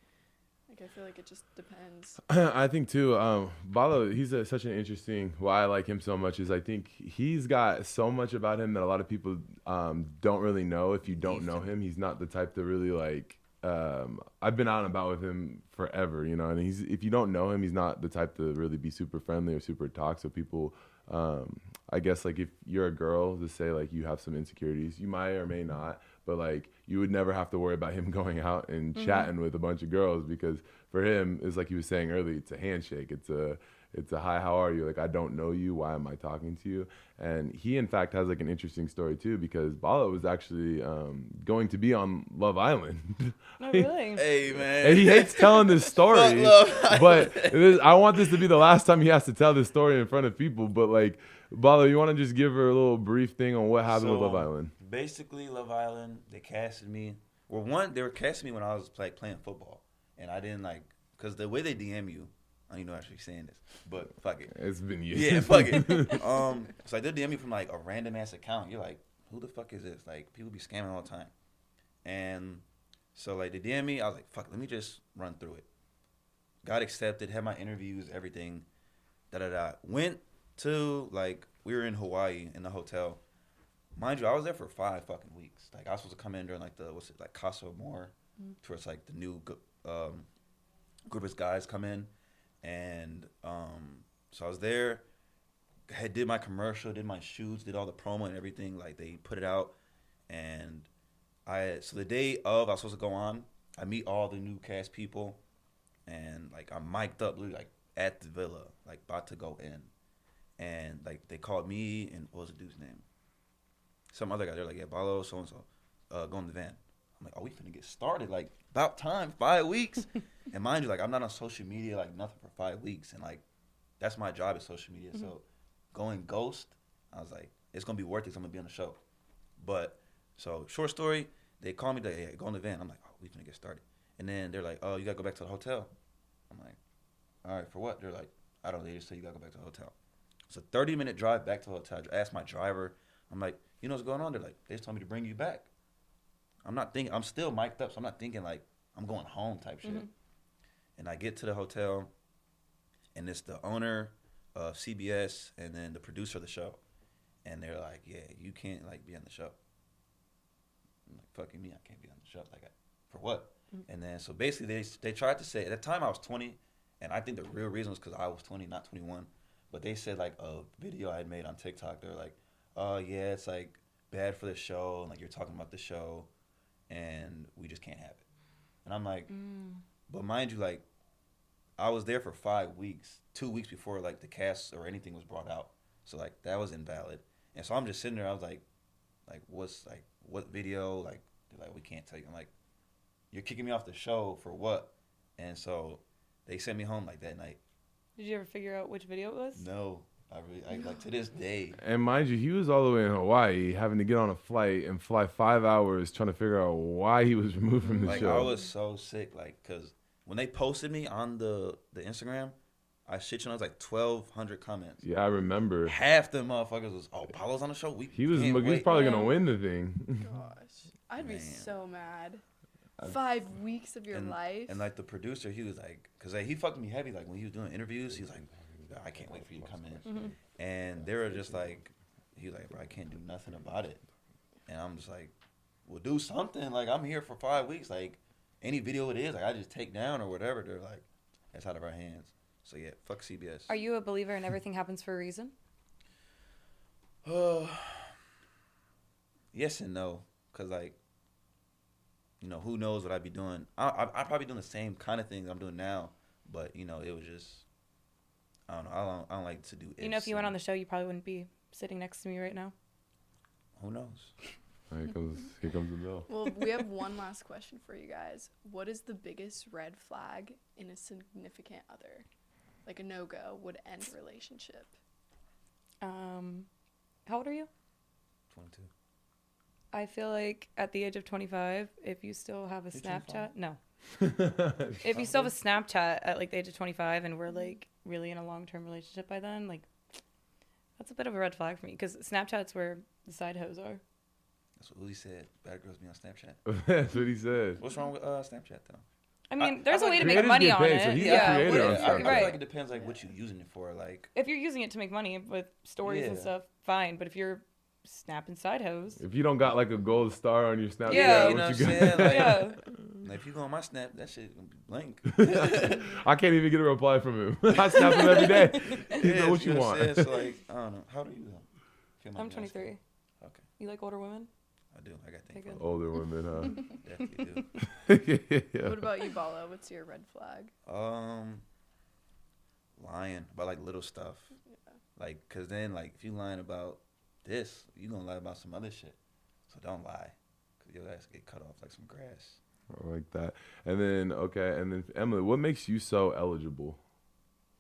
Like I feel like it just depends. I think too, Ballo, he's such an interesting, why I like him so much is I think he's got so much about him that a lot of people don't really know if you don't know him. He's not the type to really like, I've been out and about with him forever, you know, and if you don't know him, he's not the type to really be super friendly or super talk. So people, I guess like if you're a girl to say like you have some insecurities, you might or may not, but like you would never have to worry about him going out and chatting with a bunch of girls because for him, it's like he was saying earlier, it's a handshake. It's a hi, how are you? Like, I don't know you. Why am I talking to you? And he, in fact, has like an interesting story too because Ballo was actually going to be on Love Island. Oh, really? hey, man. And he hates telling this story, but I want this to be the last time he has to tell this story in front of people. But like, Ballo, you want to just give her a little brief thing on what happened with Love Island? Basically, Love Island, they casted me. Well, one, they were casting me when I was like playing football, and I didn't like because the way they DM you. I don't even know actually saying this, but fuck it. It's been years. Yeah, fuck it. So like they DM me from like a random ass account. You're like, who the fuck is this? Like people be scamming all the time. And so like they DM me, I was like, fuck, let me just run through it. Got accepted, had my interviews, everything. Went to like we were in Hawaii in the hotel. Mind you, I was there for 5 fucking weeks. Like I was supposed to come in during like the Casa Amor, towards like the new group of guys come in. And so I was there, did my commercial, did my shoots, did all the promo and everything. Like they put it out, and so the day of I was supposed to go on, I meet all the new cast people, and like I'm mic'd up, literally like at the villa, like about to go in, and like they called me and what was the dude's name? Some other guy. They're like, yeah, Ballo, so and so, go in the van. I'm like, oh, we finna get started. Like, about time, 5 weeks. And mind you, like, I'm not on social media, like, nothing for 5 weeks. And, like, that's my job at social media. So, going ghost, I was like, it's going to be worth it because I'm going to be on the show. But, so, short story, they call me, like, hey, go in the van. I'm like, oh, we finna get started. And then they're like, oh, you got to go back to the hotel. I'm like, all right, for what? They're like, I don't know. They just say you got to go back to the hotel. It's a 30-minute drive back to the hotel. I asked my driver. I'm like, you know what's going on? They're like, they just told me to bring you back. I'm still mic'd up, so I'm not thinking like I'm going home type shit. And I get to the hotel, and it's the owner of CBS and then the producer of the show. And they're like, yeah, you can't like be on the show. I'm like, fucking me, I can't be on the show. Like, for what? And then so basically they tried to say, at the time I was 20, and I think the real reason was because I was 20, not 21. But they said like a video I had made on TikTok, they're like, oh yeah, it's like bad for the show, and like you're talking about the show, and we just can't have it. And I'm like, but mind you, like I was there for 5 weeks, 2 weeks before like the cast or anything was brought out, so like that was invalid. And so I'm just sitting there, I was like what video? Like they're like, we can't tell you. I'm like, you're kicking me off the show for what? And so they sent me home like that night. Did you ever figure out which video it was? No. I like to this day. And mind you, he was all the way in Hawaii, having to get on a flight and fly 5 hours trying to figure out why he was removed from the like, show. I was so sick, like, because when they posted me on the Instagram, I shit you, I was like 1,200 comments. Yeah, I remember. Half the motherfuckers was, oh, Ballo's on the show. He was probably gonna win the thing. Gosh, I'd be so mad. 5 weeks of your life. And like the producer, he was like, because like, he fucked me heavy. Like when he was doing interviews, he was like, I can't wait for you to come in. And they were just like, he was like, bro, I can't do nothing about it. And I'm just like, well, do something. Like, I'm here for 5 weeks. Like, any video it is, like, I just take down or whatever. They're like, that's out of our hands. So, yeah, fuck CBS. Are you a believer in everything happens for a reason? Yes and no. Because, like, you know, who knows what I'd be doing. I'd probably be doing the same kind of things I'm doing now. But, you know, it was just I don't know. I don't like to do. You know, if you went on the show, you probably wouldn't be sitting next to me right now. Who knows? Here comes the bill. Well, we have one last question for you guys. What is the biggest red flag in a significant other? Like a no-go would end a relationship. How old are you? 22. I feel like at the age of 25, if you still have a You're Snapchat, 25? no. If you still have a Snapchat at like the age of 25 and we're like really in a long-term relationship by then, like that's a bit of a red flag for me because Snapchat's where the side hoes are. That's what Uli said. Bad girls be on Snapchat. That's what he said. What's wrong with Snapchat though? I mean, there's a way to make creators money get on paid, it. so he's a Yeah, creator on I Snapchat. feel like it depends like what you're using it for. Like if you're using it to make money with stories and Yeah. stuff, fine. But if you're snapping side hoes, If you don't got like a gold star on your Snapchat, Yeah. you know what I'm what you saying? Like, yeah. like, if you go on my Snap, that shit gonna be blank. I can't even get a reply from him. I snap him every day. He's Yeah, like, what you know want? I'm saying? So like, I don't know. How old are you though? If you don't I'm mind me asking. 23. Okay, You like older women? I do. I got Okay, things. good. Older women, Definitely huh? Yeah. What about you, Ballo? What's your red flag? do. Lying about like little stuff. Yeah. Like, cause then like if you lying about this, you gonna lie about some other shit. So don't lie, cause your ass get cut off like some grass. I like that. And then Emily, what makes you so eligible?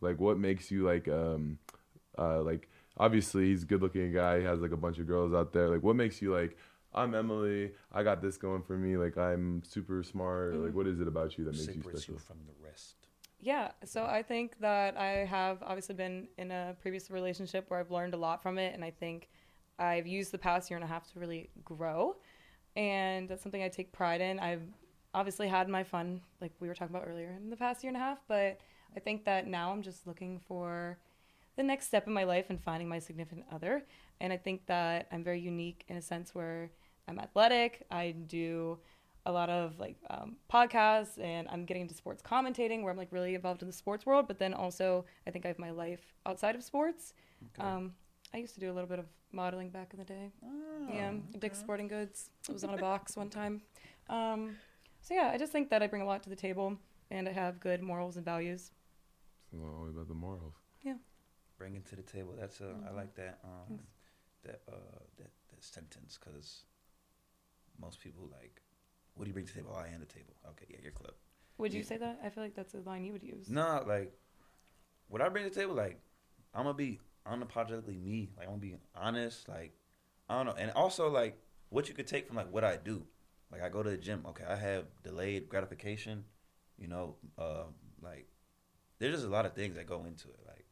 Like, what makes you like obviously he's a good-looking guy. He has like a bunch of girls out there. Like, what makes you like, I'm Emily. I got this going for me. Like, I'm super smart. Like, what is it about you that makes you Separates special? you from the rest. Yeah, so I think that I have obviously been in a previous relationship where I've learned a lot from it, and I think I've used the past year and a half to really grow, and that's something I take pride in. I've obviously had my fun, like we were talking about earlier, in the past year and a half, but I think that now I'm just looking for the next step in my life and finding my significant other, and I think that I'm very unique in a sense where I'm athletic, I do a lot of like podcasts, and I'm getting into sports commentating where I'm like really involved in the sports world, but then also I think I have my life outside of sports. Okay. I used to do a little bit of modeling back in the day. Oh, Yeah, okay. Dick's Sporting Goods. I was on a box one time. So yeah, I just think that I bring a lot to the table, and I have good morals and values. It's not always about the morals. Bring it to the table. That's I like that Thanks. that sentence, because most people like, what do you bring to the table? Oh, I am the table. Okay, yeah, your club. Would you Yeah. say that? I feel like that's a line you would use. No, like, what I bring to the table, like, I'm gonna be unapologetically me. Like, I'm gonna be honest. Like, I don't know, and also like what you could take from like what I do. Like, I go to the gym. Okay, I have delayed gratification. You know, like, there's just a lot of things that go into it. Like,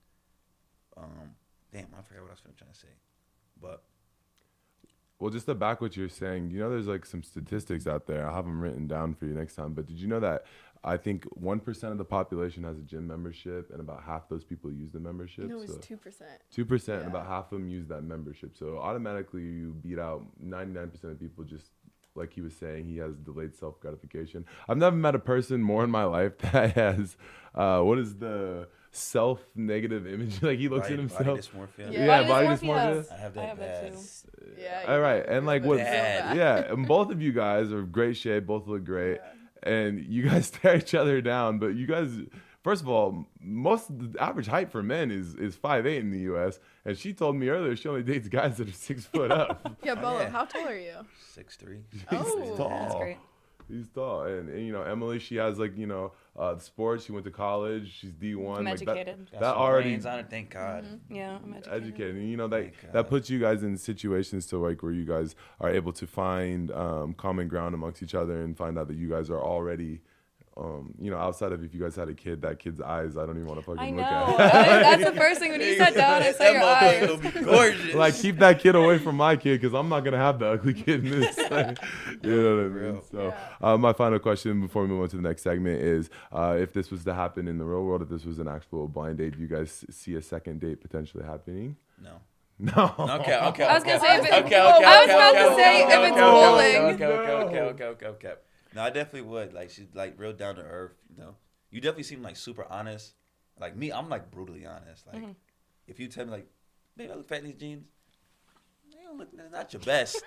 damn, I forgot what I was trying to say, but. Well, just to back what you're saying, you know, there's like some statistics out there. I'll have them written down for you next time. But did you know that I think 1% of the population has a gym membership, and about half those people use the membership? No, it's So 2%. 2%, and Yeah. about half of them use that membership. So automatically you beat out 99% of people. Just like he was saying, he has delayed self-gratification. I've never met a person more in my life that has, what is the self-negative image? Like he looks at himself. Body dysmorphia. Yeah. Body Body dysmorphia. dysmorphia. I have I that have bad. that too. Yeah. All right, and like what? Bad. Yeah, and both of you guys are great shape. Both look great, and you guys stare each other down. But you guys, first of all, the average height for men is 5'8" in the U.S. And she told me earlier she only dates guys that are 6 foot up. Yeah, Ballo, yeah. how tall are you? 6'3". Oh. tall. That's great. He's tall, and you know Emily. She has like sports. She went to college. She's D1. I'm like educated. That already Brains on it, thank God. Yeah, I'm educated. educated, and you know that Thank God. that puts you guys in situations to like where you guys are able to find common ground amongst each other and find out that you guys are already. Outside of if you guys had a kid, that kid's eyes, I don't even want to fucking I look know. at. That's the first thing when you sat down. I saw your eyes. It'll be gorgeous. Like, keep that kid away from my kid because I'm not going to have the ugly kid in this. You know what I mean? Real. So, my final question before we move on to the next segment is if this was to happen in the real world, if this was an actual blind date, do you guys see a second date potentially happening? No. No. Okay. I was gonna say if it- Okay. I was about to say if it's bowling. Okay. No, I definitely would. Like, she's like real down to earth. You know, you definitely seem like super honest. Like me, I'm like brutally honest. Like, if you tell me like, babe, I look fat in these jeans, they don't look. They're not your best.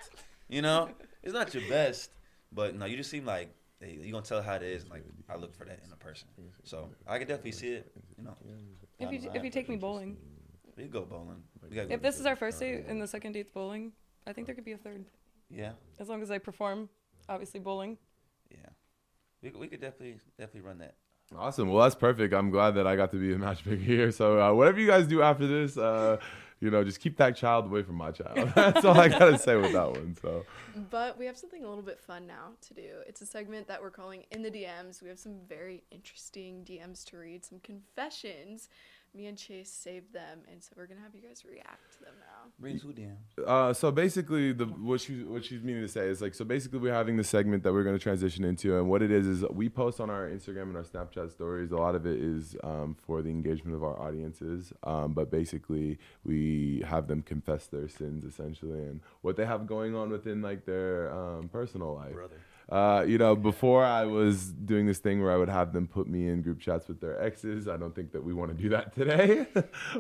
You know, it's not your best. But no, you just seem like you gonna tell how it is. Like I look for that in a person, so I can definitely see it. You know, If you take me bowling, we could go bowling. if this is our first date and the second date's bowling, I think there could be a third. Yeah. As long as I perform, obviously bowling. Yeah, we could definitely run that. Awesome. Well, that's perfect. I'm glad that I got to be a matchmaker here. So whatever you guys do after this, just keep that child away from my child. That's all I got to say with that one. So. But we have something a little bit fun now to do. It's a segment that we're calling In the DMs. We have some very interesting DMs to read, some confessions. Me and Chase saved them, and so we're gonna have you guys react to them now. Read who DM. So basically, what she's meaning to say is like, so basically we're having the segment that we're going to transition into, and what it is we post on our Instagram and our Snapchat stories. A lot of it is for the engagement of our audiences, but basically we have them confess their sins essentially and what they have going on within like their personal life. Brother. Before I was doing this thing where I would have them put me in group chats with their exes. I don't think that we want to do that today.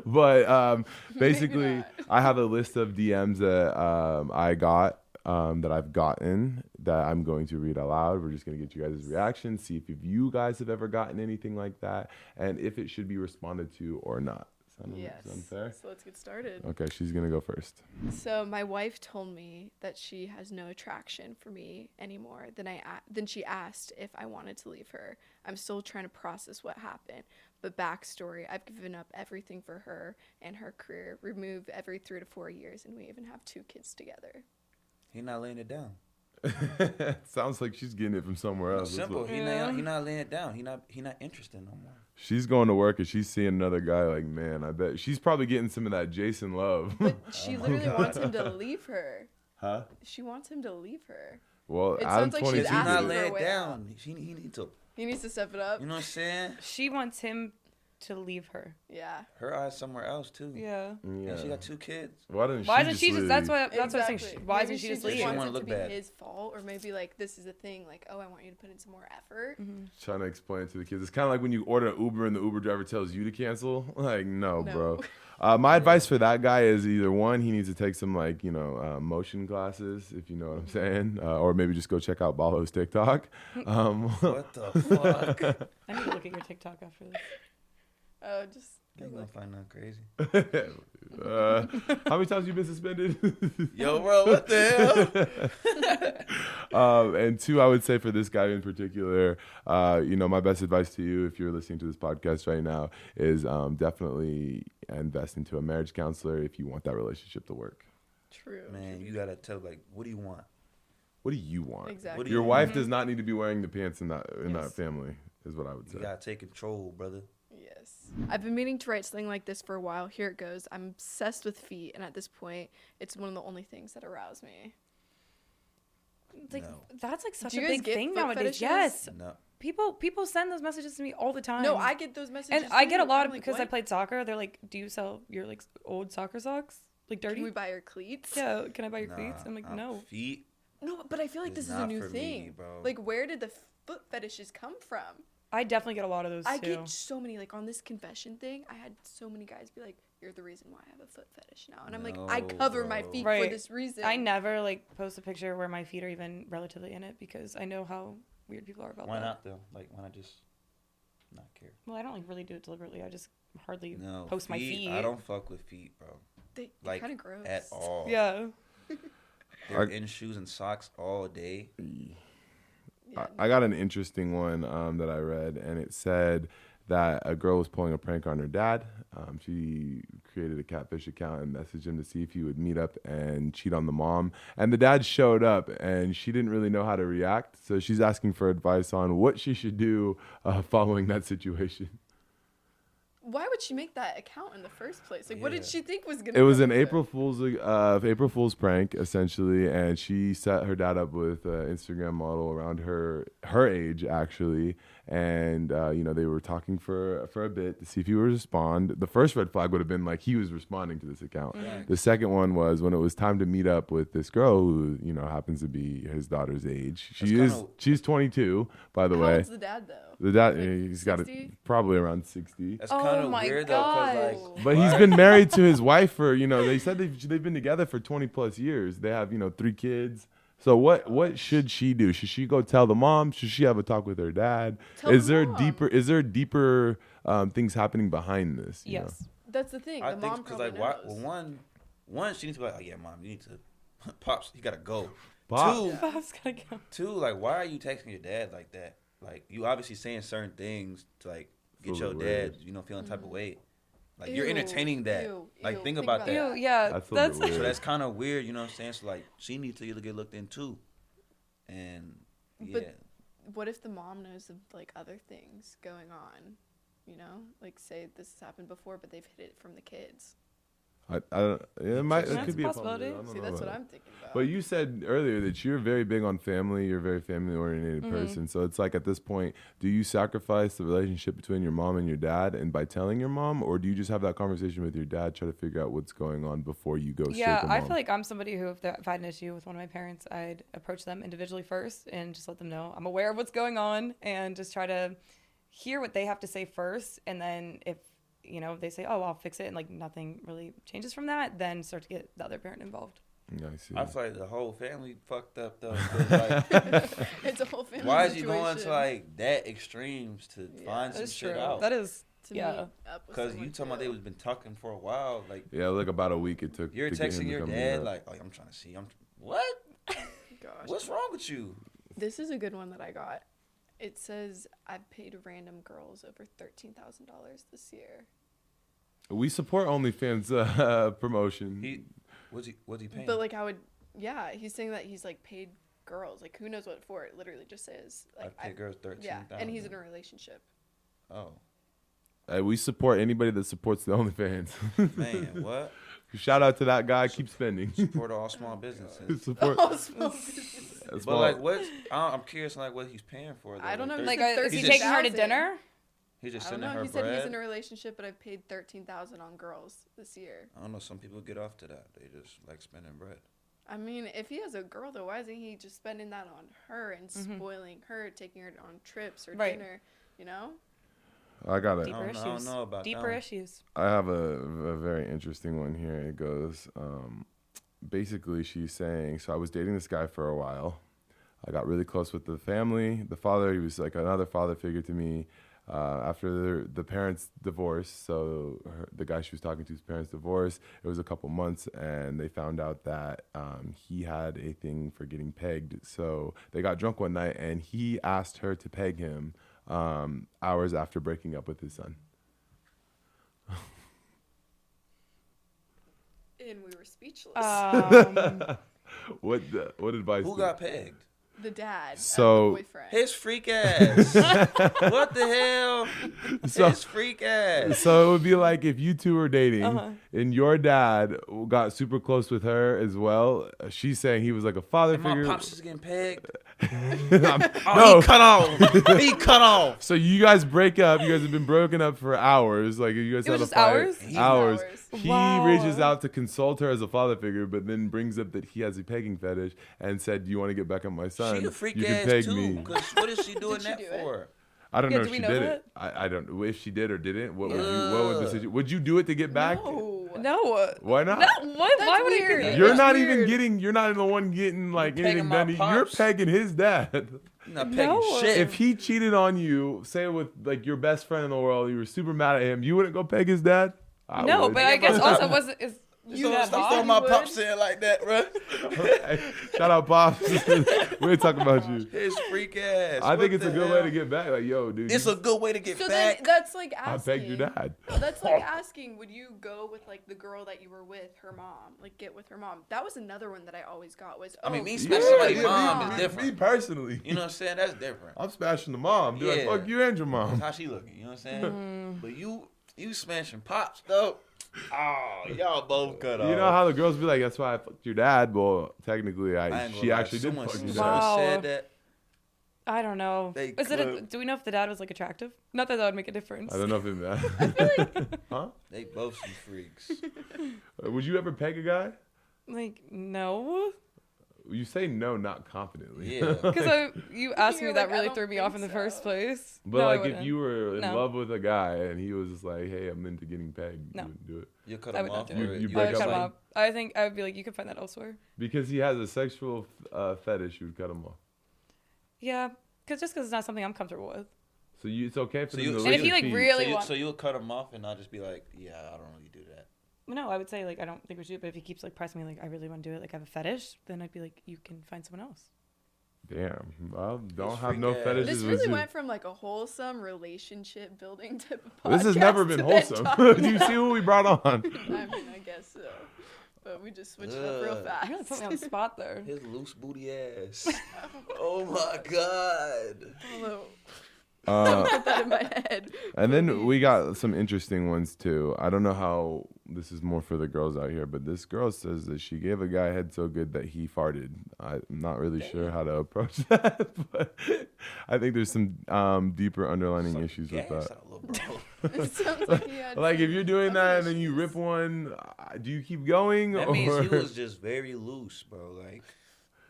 But basically, I have a list of DMs that I got, that I've gotten, that I'm going to read out loud. We're just going to get you guys' reaction, see if you guys have ever gotten anything like that, and if it should be responded to or not. Sound fair? So let's get started. Okay, she's going to go first. So my wife told me that she has no attraction for me anymore. Then she asked if I wanted to leave her. I'm still trying to process what happened. But backstory, I've given up everything for her and her career, removed every 3 to 4 years, and we even have 2 kids together. He not laying it down. Sounds like she's getting it from somewhere else. Simple. He not laying it down. He not interested no more. She's going to work and she's seeing another guy like, man, I bet she's probably getting some of that Jason love. But she literally wants him to leave her. Huh? She wants him to leave her. Well, It Adam sounds like 22. she's He's asking not for a laying way it down. He needs to step it up. You know what I'm saying? She wants him to leave her. Yeah. Her eyes somewhere else too. Yeah. And she got 2 kids. Why Isn't she just? That's what I was saying. Exactly. Why Maybe isn't she just just leave? wants wanna it look to be bad. his fault, or maybe like this is a thing. Like, oh, I want you to put in some more effort. Trying to explain it to the kids. It's kind of like when you order an Uber and the Uber driver tells you to cancel. Like, no. Bro. My advice for that guy is either one, he needs to take some motion classes, if you know what I'm saying, or maybe just go check out Ballo's TikTok. What the fuck? I need to look at your TikTok after this. Oh, just. You're gonna find out crazy. How many times you been suspended? Yo, bro, what the hell? And 2, I would say for this guy in particular, my best advice to you, if you're listening to this podcast right now, is definitely invest into a marriage counselor if you want that relationship to work. True. Man, you gotta tell what do you want? What do you want? Exactly. What do Your you wife want? does not need to be wearing the pants in that Yes. family, is what I would say. You gotta take control, brother. Yes. I've been meaning to write something like this for a while. Here it goes. I'm obsessed with feet, and at this point, it's one of the only things that arouse me. It's like No. that's like such Do a you guys big get thing foot nowadays. fetishes? Yes. No. People send those messages to me all the time. No, I get those messages. and I get a too. lot I'm of like, because I what? played soccer. They're like, "Do you sell your like old soccer socks? Like dirty? Can we buy your cleats? Yeah, can I buy your Nah, cleats?" I'm like, "No." Feet. No, but I feel like It's this is a not new for thing. me, bro. Like, where did the foot fetishes come from? I definitely get a lot of those I too. get so many, like, on this confession thing, I had so many guys be like, you're the reason why I have a foot fetish now. And I'm like, I No, cover my bro. feet for Right. this reason. I never like post a picture where my feet are even relatively in it because I know how weird people are about Why that. not though? Like, why not just not care? Well, I don't like really do it deliberately. I just hardly No. post my feet. I don't fuck with feet, bro. They're Like kind of gross. at all. Yeah. They're in shoes and socks all day. Yeah, I got an interesting one that I read, and it said that a girl was pulling a prank on her dad. She created a catfish account and messaged him to see if he would meet up and cheat on the mom. And the dad showed up, and she didn't really know how to react. So she's asking for advice on what she should do following that situation. Why would she make that account in the first place? Like, what did Yeah. she think was gonna? It was come an of it? April Fool's prank, essentially, and she set her dad up with an Instagram model around her age, actually, and they were talking for a bit to see if he would respond. The first red flag would have been like he was responding to this account. Mhm. The second one was when it was time to meet up with this girl who happens to be his daughter's age. She's 22, by the How way. old's the dad though? The dad, Like he's got it 60? probably around 60. That's Oh kind of my weird though, cause gosh. like. But he's been married to his wife for, they said they've been together for 20 plus years. They have, 3 kids, So what should she do? Should she go tell the mom? Should she have a talk with her dad? Tell Is the there mom. deeper things happening behind this? You know? Yes. That's the thing. I The think mom because probably like knows. one she needs to be like, oh yeah, mom, you need to pops, you gotta go. Pop. Two, Bob's gotta go. Two, like, why are you texting your dad like that? Like, you obviously saying certain things to, like, get Feel your the dad, way. you know, feeling type of way. Like, you're Ew, entertaining that. ew, Like, ew, think about that. Ew, yeah, That's a little that's bit So weird. that's kind of weird, you know what I'm saying? So, like, she needs to get looked into. And, yeah. But what if the mom knows of like other things going on? You know, like say this has happened before, but they've hid it from the kids. It That's could be a a possibility. possibility. I don't See, know that's about what that. I'm thinking about. But you said earlier that you're very big on family. You're a very family-oriented Mm-hmm. person. So it's like at this point, do you sacrifice the relationship between your mom and your dad, and by telling your mom, or do you just have that conversation with your dad, try to figure out what's going on before you go straight Yeah, to mom? I feel like I'm somebody who, if I had an issue with one of my parents, I'd approach them individually first and just let them know I'm aware of what's going on and just try to hear what they have to say first. And then if, you know, they say, oh, I'll fix it, and like nothing really changes from that, then start to get the other parent involved. Yeah, I see. I feel like the whole family fucked up, though. 'Cause, like, It's a whole family why is situation. you going to, like, that extremes to find That some is shit true. out? That is, to yeah. meet up with Because someone you talking about too. they was been talking for a while. Like, Yeah, like about a week it took. you're to get him texting to your come meet dad, up. like, oh, I'm trying to see. What? Gosh. What's wrong with you? This is a good one that I got. It says I've paid random girls over $13,000 this year. We support OnlyFans promotion. What's he paying? But like he's saying that he's like paid girls. Like who knows what for? It literally just says like I paid girls 13,000. yeah, and he's in a relationship. Oh We support anybody that supports the OnlyFans. man, what? Shout out to that guy. Keep spending. Support all small businesses. support. Oh, small business. But small- like, I'm curious, like, what he's paying for. Though. I don't know. Like, He said is he just- taking her to 13,000. dinner? He's just I don't sending know. her He said he's bread. in a relationship, but I've paid $13,000 on girls this year. I don't know. Some people get off to that. They just like spending bread. I mean, if he has a girl, though, why isn't he just spending that on her and spoiling her, taking her on trips or Right. dinner? You know? I got it. Deeper I issues. don't know about Deeper that one. issues. I have a very interesting one here. It goes, basically she's saying, so I was dating this guy for a while. I got really close with the family. The father, he was like another father figure to me. After the parents divorced, so the guy she was talking to's parents divorced, it was a couple months, and they found out that he had a thing for getting pegged. So they got drunk one night, and he asked her to peg him hours after breaking up with his son. And we were speechless. What advice? Who got pegged? the dad, So- the boyfriend. His freak ass. What the hell? So- His freak ass. So it would be like if you two were dating and your dad got super close with her as well. She's saying he was like a father And my figure. pops is getting pegged. No. Oh, he cut off. He cut off. So you guys break up. You guys have been broken up for hours. Like you guys It had was a just fight. hours? Just Hours. hours. He Wow. reaches out to consult her as a father figure, but then brings up that he has a pegging fetish and said, "Do you want to get back at my son? She a freak you can ass peg too. me." Because what is she doing she that do it? for? I don't Yeah, know do if we she know did that? it. I don't know if she did or didn't. What would the situation? Would you do it to get back? No. No. Why not? No. What? That's Why would I weird. do that? You're That's not even weird. getting. You're not the one getting like You're pegging anything my done. You're pops. pegging his dad. You're not pegging No. shit. If he cheated on you, say with like your best friend in the world, you were super mad at him, you wouldn't go peg his dad? I No, would. but I guess also wasn't. Is You that thought hot? you my would? pops saying like that, bro. Hey, shout out, Pops. we ain't talking about you. His freak ass. I think What it's a the good hell? way to get back. Like, yo, dude, It's you- a good way to get So back. then that's like I asking. pegged your dad. No, that's like asking, would you go with like the girl that you were with, her mom? Like get with her mom. That was another one that I always got was. I mean, oh, me you smashing go somebody's with your mom is me, different. me personally. You know what I'm saying? That's different. I'm smashing the mom. Dude, Yeah. like, fuck you and your That's mom. how she looking. You know what I'm saying? But you smashing pops though. Oh, y'all both cut off. You know how the girls be like, that's why I fucked your dad. Well, technically, I ain't she gonna lie. actually did Someone fuck your Wow. dad. said that. I don't know. They Is it? could. Do we know if the dad was like attractive? Not that would make a difference. I don't know if it matters. Huh? They both some freaks. Would you ever peg a guy? Like no. You say no, not confidently. Yeah. Because you asked You're me that like, I really don't threw me off in think the first so. place. But No, I like, if wouldn't. you were in No. love with a guy and he was just like, "Hey, I'm into getting pegged," No. you wouldn't do it You cut I him would not off. do or it. You I break would up cut him like- off. I think I would be like, you can find that elsewhere. because he has a sexual fetish. You would cut him off. Yeah, because it's not something I'm comfortable with. So it's okay for So them you- to so And lick if he your like feet. really So you'll cut him off and not just be like, yeah, I don't really do that. no, I would say like I don't think we should do it. But if he keeps like pressing me like I really want to do it, like I have a fetish, then I'd be like, you can find someone else. Damn, well, don't This have no freak ass. fetishes. This with really you. went from like a wholesome relationship building type of podcast. This has never been to wholesome. then Do you see who we brought on? I mean, I guess so. But we just switched it up real Ugh. fast. You really put me on the spot there. His loose booty ass. Oh my god. Although, Uh, put that in my head. And then we got some interesting ones too. I don't know how this is more for the girls out here, but this girl says that she gave a guy head so good that he farted. I'm not really sure how to approach that, but I think there's some deeper underlining Suck issues with gas that. out, little bro. It sounds like he had Like some if you're doing other that and then you issues. rip one, do you keep going? That or means he was just very loose, bro. Like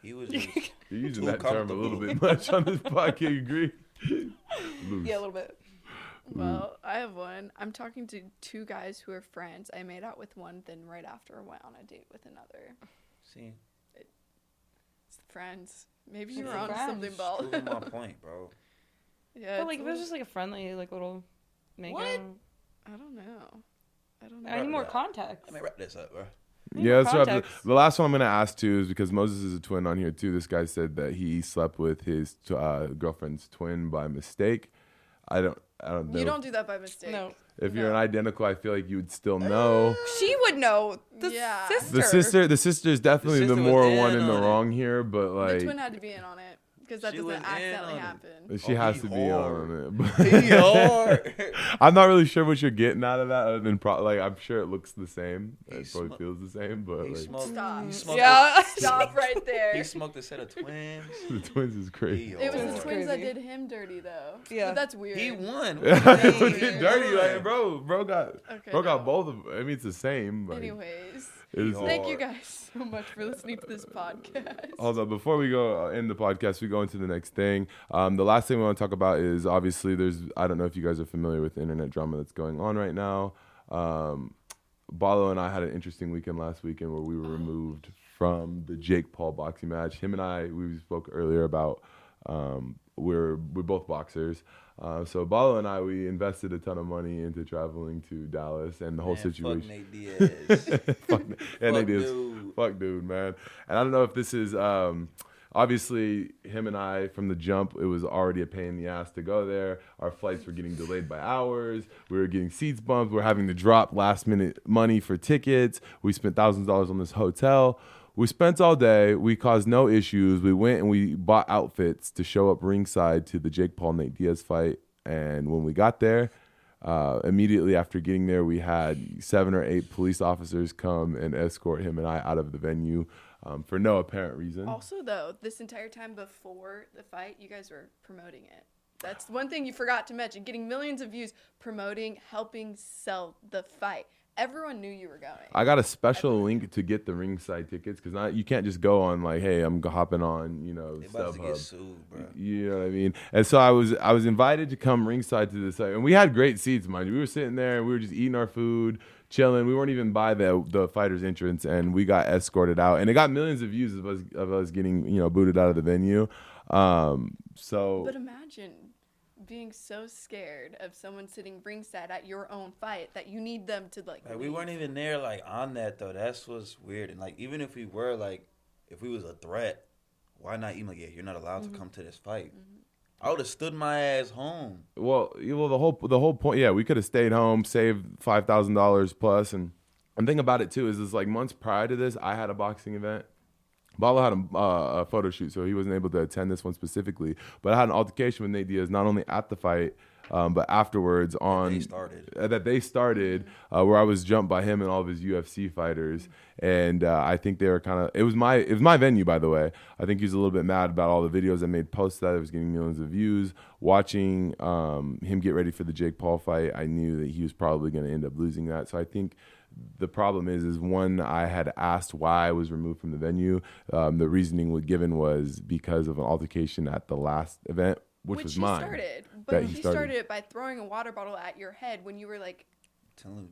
he was just you're using too that term a little comfortable. bit much on this podcast. You agree? Loose. Yeah, a little bit. Well, I have one. I'm talking to two guys who are friends. I made out with one, then right after I went on a date with another. see. It's friends. Maybe you It's were on friends. something, Ball. Proving my point, bro. Yeah, But like it's if a it was little- just like a friendly like little make What? out. I don't know. I don't know. I need more Yeah. context. Let me wrap this up, bro. Yeah, that's right. Context. The last one I'm going to ask too is because Moses is a twin on here too. This guy said that he slept with his girlfriend's twin by mistake. I don't know. You don't do that by mistake. No. If you're an identical, I feel like you would still know. She would know. The Yeah. sister. The sister is definitely the sister was more in one in the on it. wrong here, but The twin like had to be in on it because that She doesn't was in accidentally on it. happen. she Oh, has he to be hard. on it. He hard. I'm not really sure what you're getting out of that, other than like I'm sure it looks the same. He It probably smo- feels the same, but He like smoked. Stop. He smoked Yeah. Stop right there. He smoked a set of twins. the twins is crazy. He It was the hard. twins that Crazy. did him dirty though. Yeah. But that's weird. He won. That's what He get dirty, like bro got Okay, bro got no. both of them. I mean, it's the same. Like, Anyways, it is He thank hard. you guys so much for listening to this podcast. Hold on, before we go end the podcast, we go into the next thing. The last thing we want to talk about is obviously I don't know if you guys are familiar with the internet drama that's going on right now. Ballo and I had an interesting weekend last weekend where we were removed from the Jake Paul boxing match. Him and I, we spoke earlier about we're both boxers. So Ballo and I, we invested a ton of money into traveling to Dallas and the whole situation. Fuck Nate Diaz. Fuck, yeah, Fuck Nate Diaz. dude. Fuck dude, man. And I don't know if this is obviously him and I from the jump. It was already a pain in the ass to go there. Our flights were getting delayed by hours. We were getting seats bumped. We are having to drop last minute money for tickets. We spent thousands of dollars on this hotel. We spent all day. We caused no issues. We went and we bought outfits to show up ringside to the Jake Paul Nate Diaz fight. And when we got there, immediately after getting there, we had 7 or 8 police officers come and escort him and I out of the venue for no apparent reason. Also, though, this entire time before the fight, you guys were promoting it. That's one thing you forgot to mention. Getting millions of views, promoting, helping sell the fight. Everyone knew you were going. I got a special link to get the ringside tickets because you can't just go on like, hey, I'm hopping on, They about to get StubHub. sued, bro. You know what I mean? And so I was invited to come ringside to this site, and we had great seats, mind you. We were sitting there, and we were just eating our food, chilling. We weren't even by the fighters' entrance, and we got escorted out, and it got millions of views of us getting booted out of the venue. But imagine being so scared of someone sitting ringside at your own fight that you need them to like We leave. weren't even there like on that though. That's what's weird. And like even if we were like, if we was a threat, why not email? Yeah, you're not allowed to come to this fight. I would have stood my ass home. Well, the whole point, yeah, we could have stayed home, saved $5,000 plus, and the thing about it too is like months prior to this, I had a boxing event. Ballo had a photo shoot, so he wasn't able to attend this one specifically. But I had an altercation with Nate Diaz, not only at the fight, but afterwards that they started, where I was jumped by him and all of his UFC fighters. And I think they were it was my venue, by the way. I think he was a little bit mad about all the videos I made post that. It was getting millions of views. Watching him get ready for the Jake Paul fight, I knew that he was probably going to end up losing that. So I think the problem is one, I had asked why I was removed from the venue. The reasoning given was because of an altercation at the last event, which was mine. Started, but he started it by throwing a water bottle at your head when you were like talking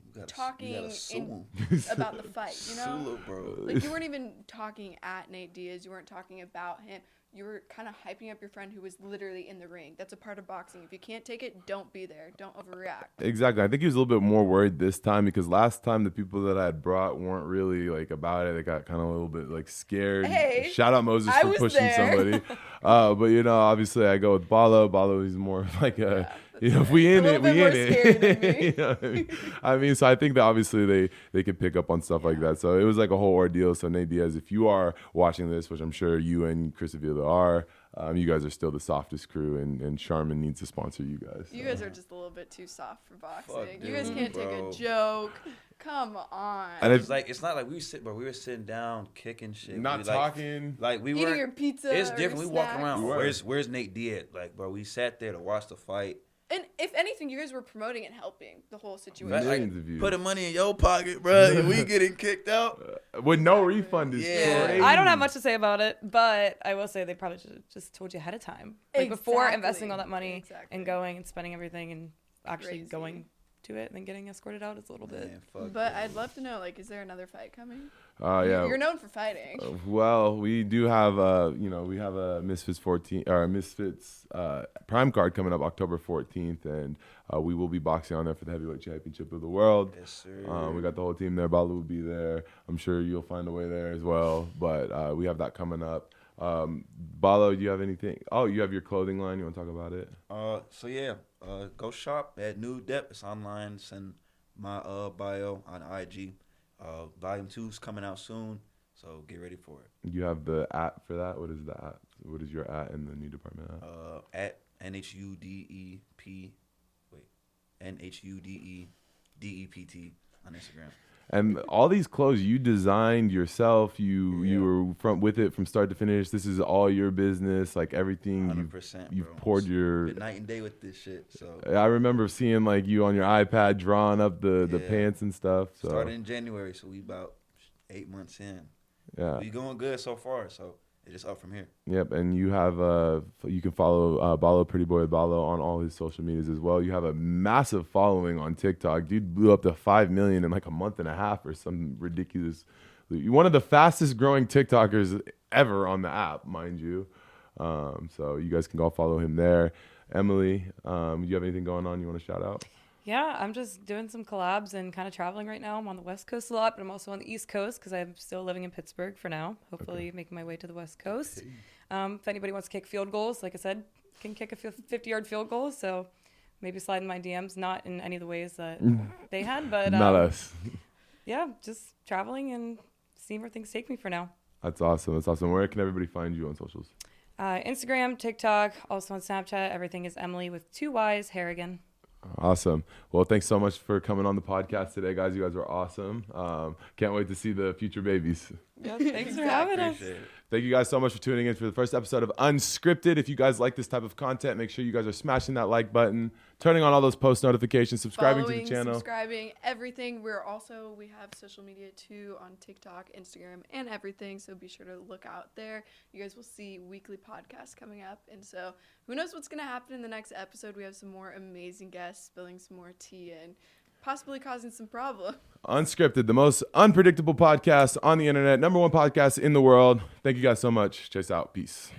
about the fight. You know, bro. Like you weren't even talking at Nate Diaz. You weren't talking about him. You were kind of hyping up your friend who was literally in the ring. That's a part of boxing. If you can't take it, don't be there. Don't overreact. Exactly. I think he was a little bit more worried this time because last time the people that I had brought weren't really like about it. They got kind of a little bit like scared. Hey, shout out Moses for pushing somebody. But you know, obviously I go with Ballo. Ballo is more like a. You know, if we in it, we in it. You know what I mean? So I think that obviously they could pick up on stuff like that. So it was like a whole ordeal. So Nate Diaz, if you are watching this, which I'm sure you and Chris Avila are, you guys are still the softest crew, and Charmin needs to sponsor you guys. So. You guys are just a little bit too soft for boxing. You guys can't take a joke. Come on. And it's not like we were sitting down kicking shit. Not talking. Like we eating were your pizza. It's different. We walking around. We Where's Nate Diaz? Like, bro, we sat there to watch the fight. And if anything, you guys were promoting and helping the whole situation. Millions of views. Putting money in your pocket, bro. And we getting kicked out with no refund. Is crazy. I don't have much to say about it, but I will say they probably should have just told you ahead of time, like before investing all that money and going and spending everything and actually going to it and then getting escorted out. It's a little bit. But I'd love to know, like, is there another fight coming? Yeah. You're known for fighting. Well, we do have we have a Misfits Prime card coming up October 14th, and we will be boxing on there for the heavyweight championship of the world. Yes, sir. We got the whole team there. Ballo will be there. I'm sure you'll find a way there as well. But we have that coming up. Ballo, do you have anything? Oh, you have your clothing line. You want to talk about it? Go shop at New Dep. It's online. Send my bio on IG. Volume 2 is coming out soon, so get ready for it. You have the app for that? What is the app? What is your at in the new department app? At NHUDEPDEPT on Instagram. And all these clothes you designed yourself. You were with it from start to finish. This is all your business. Like everything 100%, you've poured your been night and day with this shit. So I remember seeing like you on your iPad drawing up the pants and stuff. So started in January, so we about 8 months in. Yeah, we going good so far. So it's just up from here. Yep, and you have you can follow Ballo, Pretty Boy Ballo, on all his social medias as well. You have a massive following on TikTok. Dude blew up to 5 million in like a month and a half or some ridiculous. You're one of the fastest growing TikTokers ever on the app, mind you. So you guys can go follow him there. Emily, do you have anything going on you want to shout out? Yeah, I'm just doing some collabs and kind of traveling right now. I'm on the West Coast a lot, but I'm also on the East Coast because I'm still living in Pittsburgh for now. Hopefully making my way to the West Coast. If anybody wants to kick field goals, like I said, can kick a 50-yard field goal. So maybe slide in my DMs, not in any of the ways that they had, but not us. Yeah, just traveling and seeing where things take me for now. That's awesome. Where can everybody find you on socials? Instagram, TikTok, also on Snapchat. Everything is Emily with 2 Y's, Harrigan. Awesome. Well, thanks so much for coming on the podcast today, guys. You guys were awesome. Can't wait to see the future babies. Yeah, thanks for having us. Thank you guys so much for tuning in for the first episode of Unscripted. If you guys like this type of content, make sure you guys are smashing that like button, turning on all those post notifications, subscribing to the channel. Subscribing, everything. We have social media too on TikTok, Instagram, and everything. So be sure to look out there. You guys will see weekly podcasts coming up. And so who knows what's going to happen in the next episode. We have some more amazing guests spilling some more tea and possibly causing some problems. Unscripted, the most unpredictable podcast on the internet, #1 podcast in the world. Thank you guys so much. Chase out. Peace.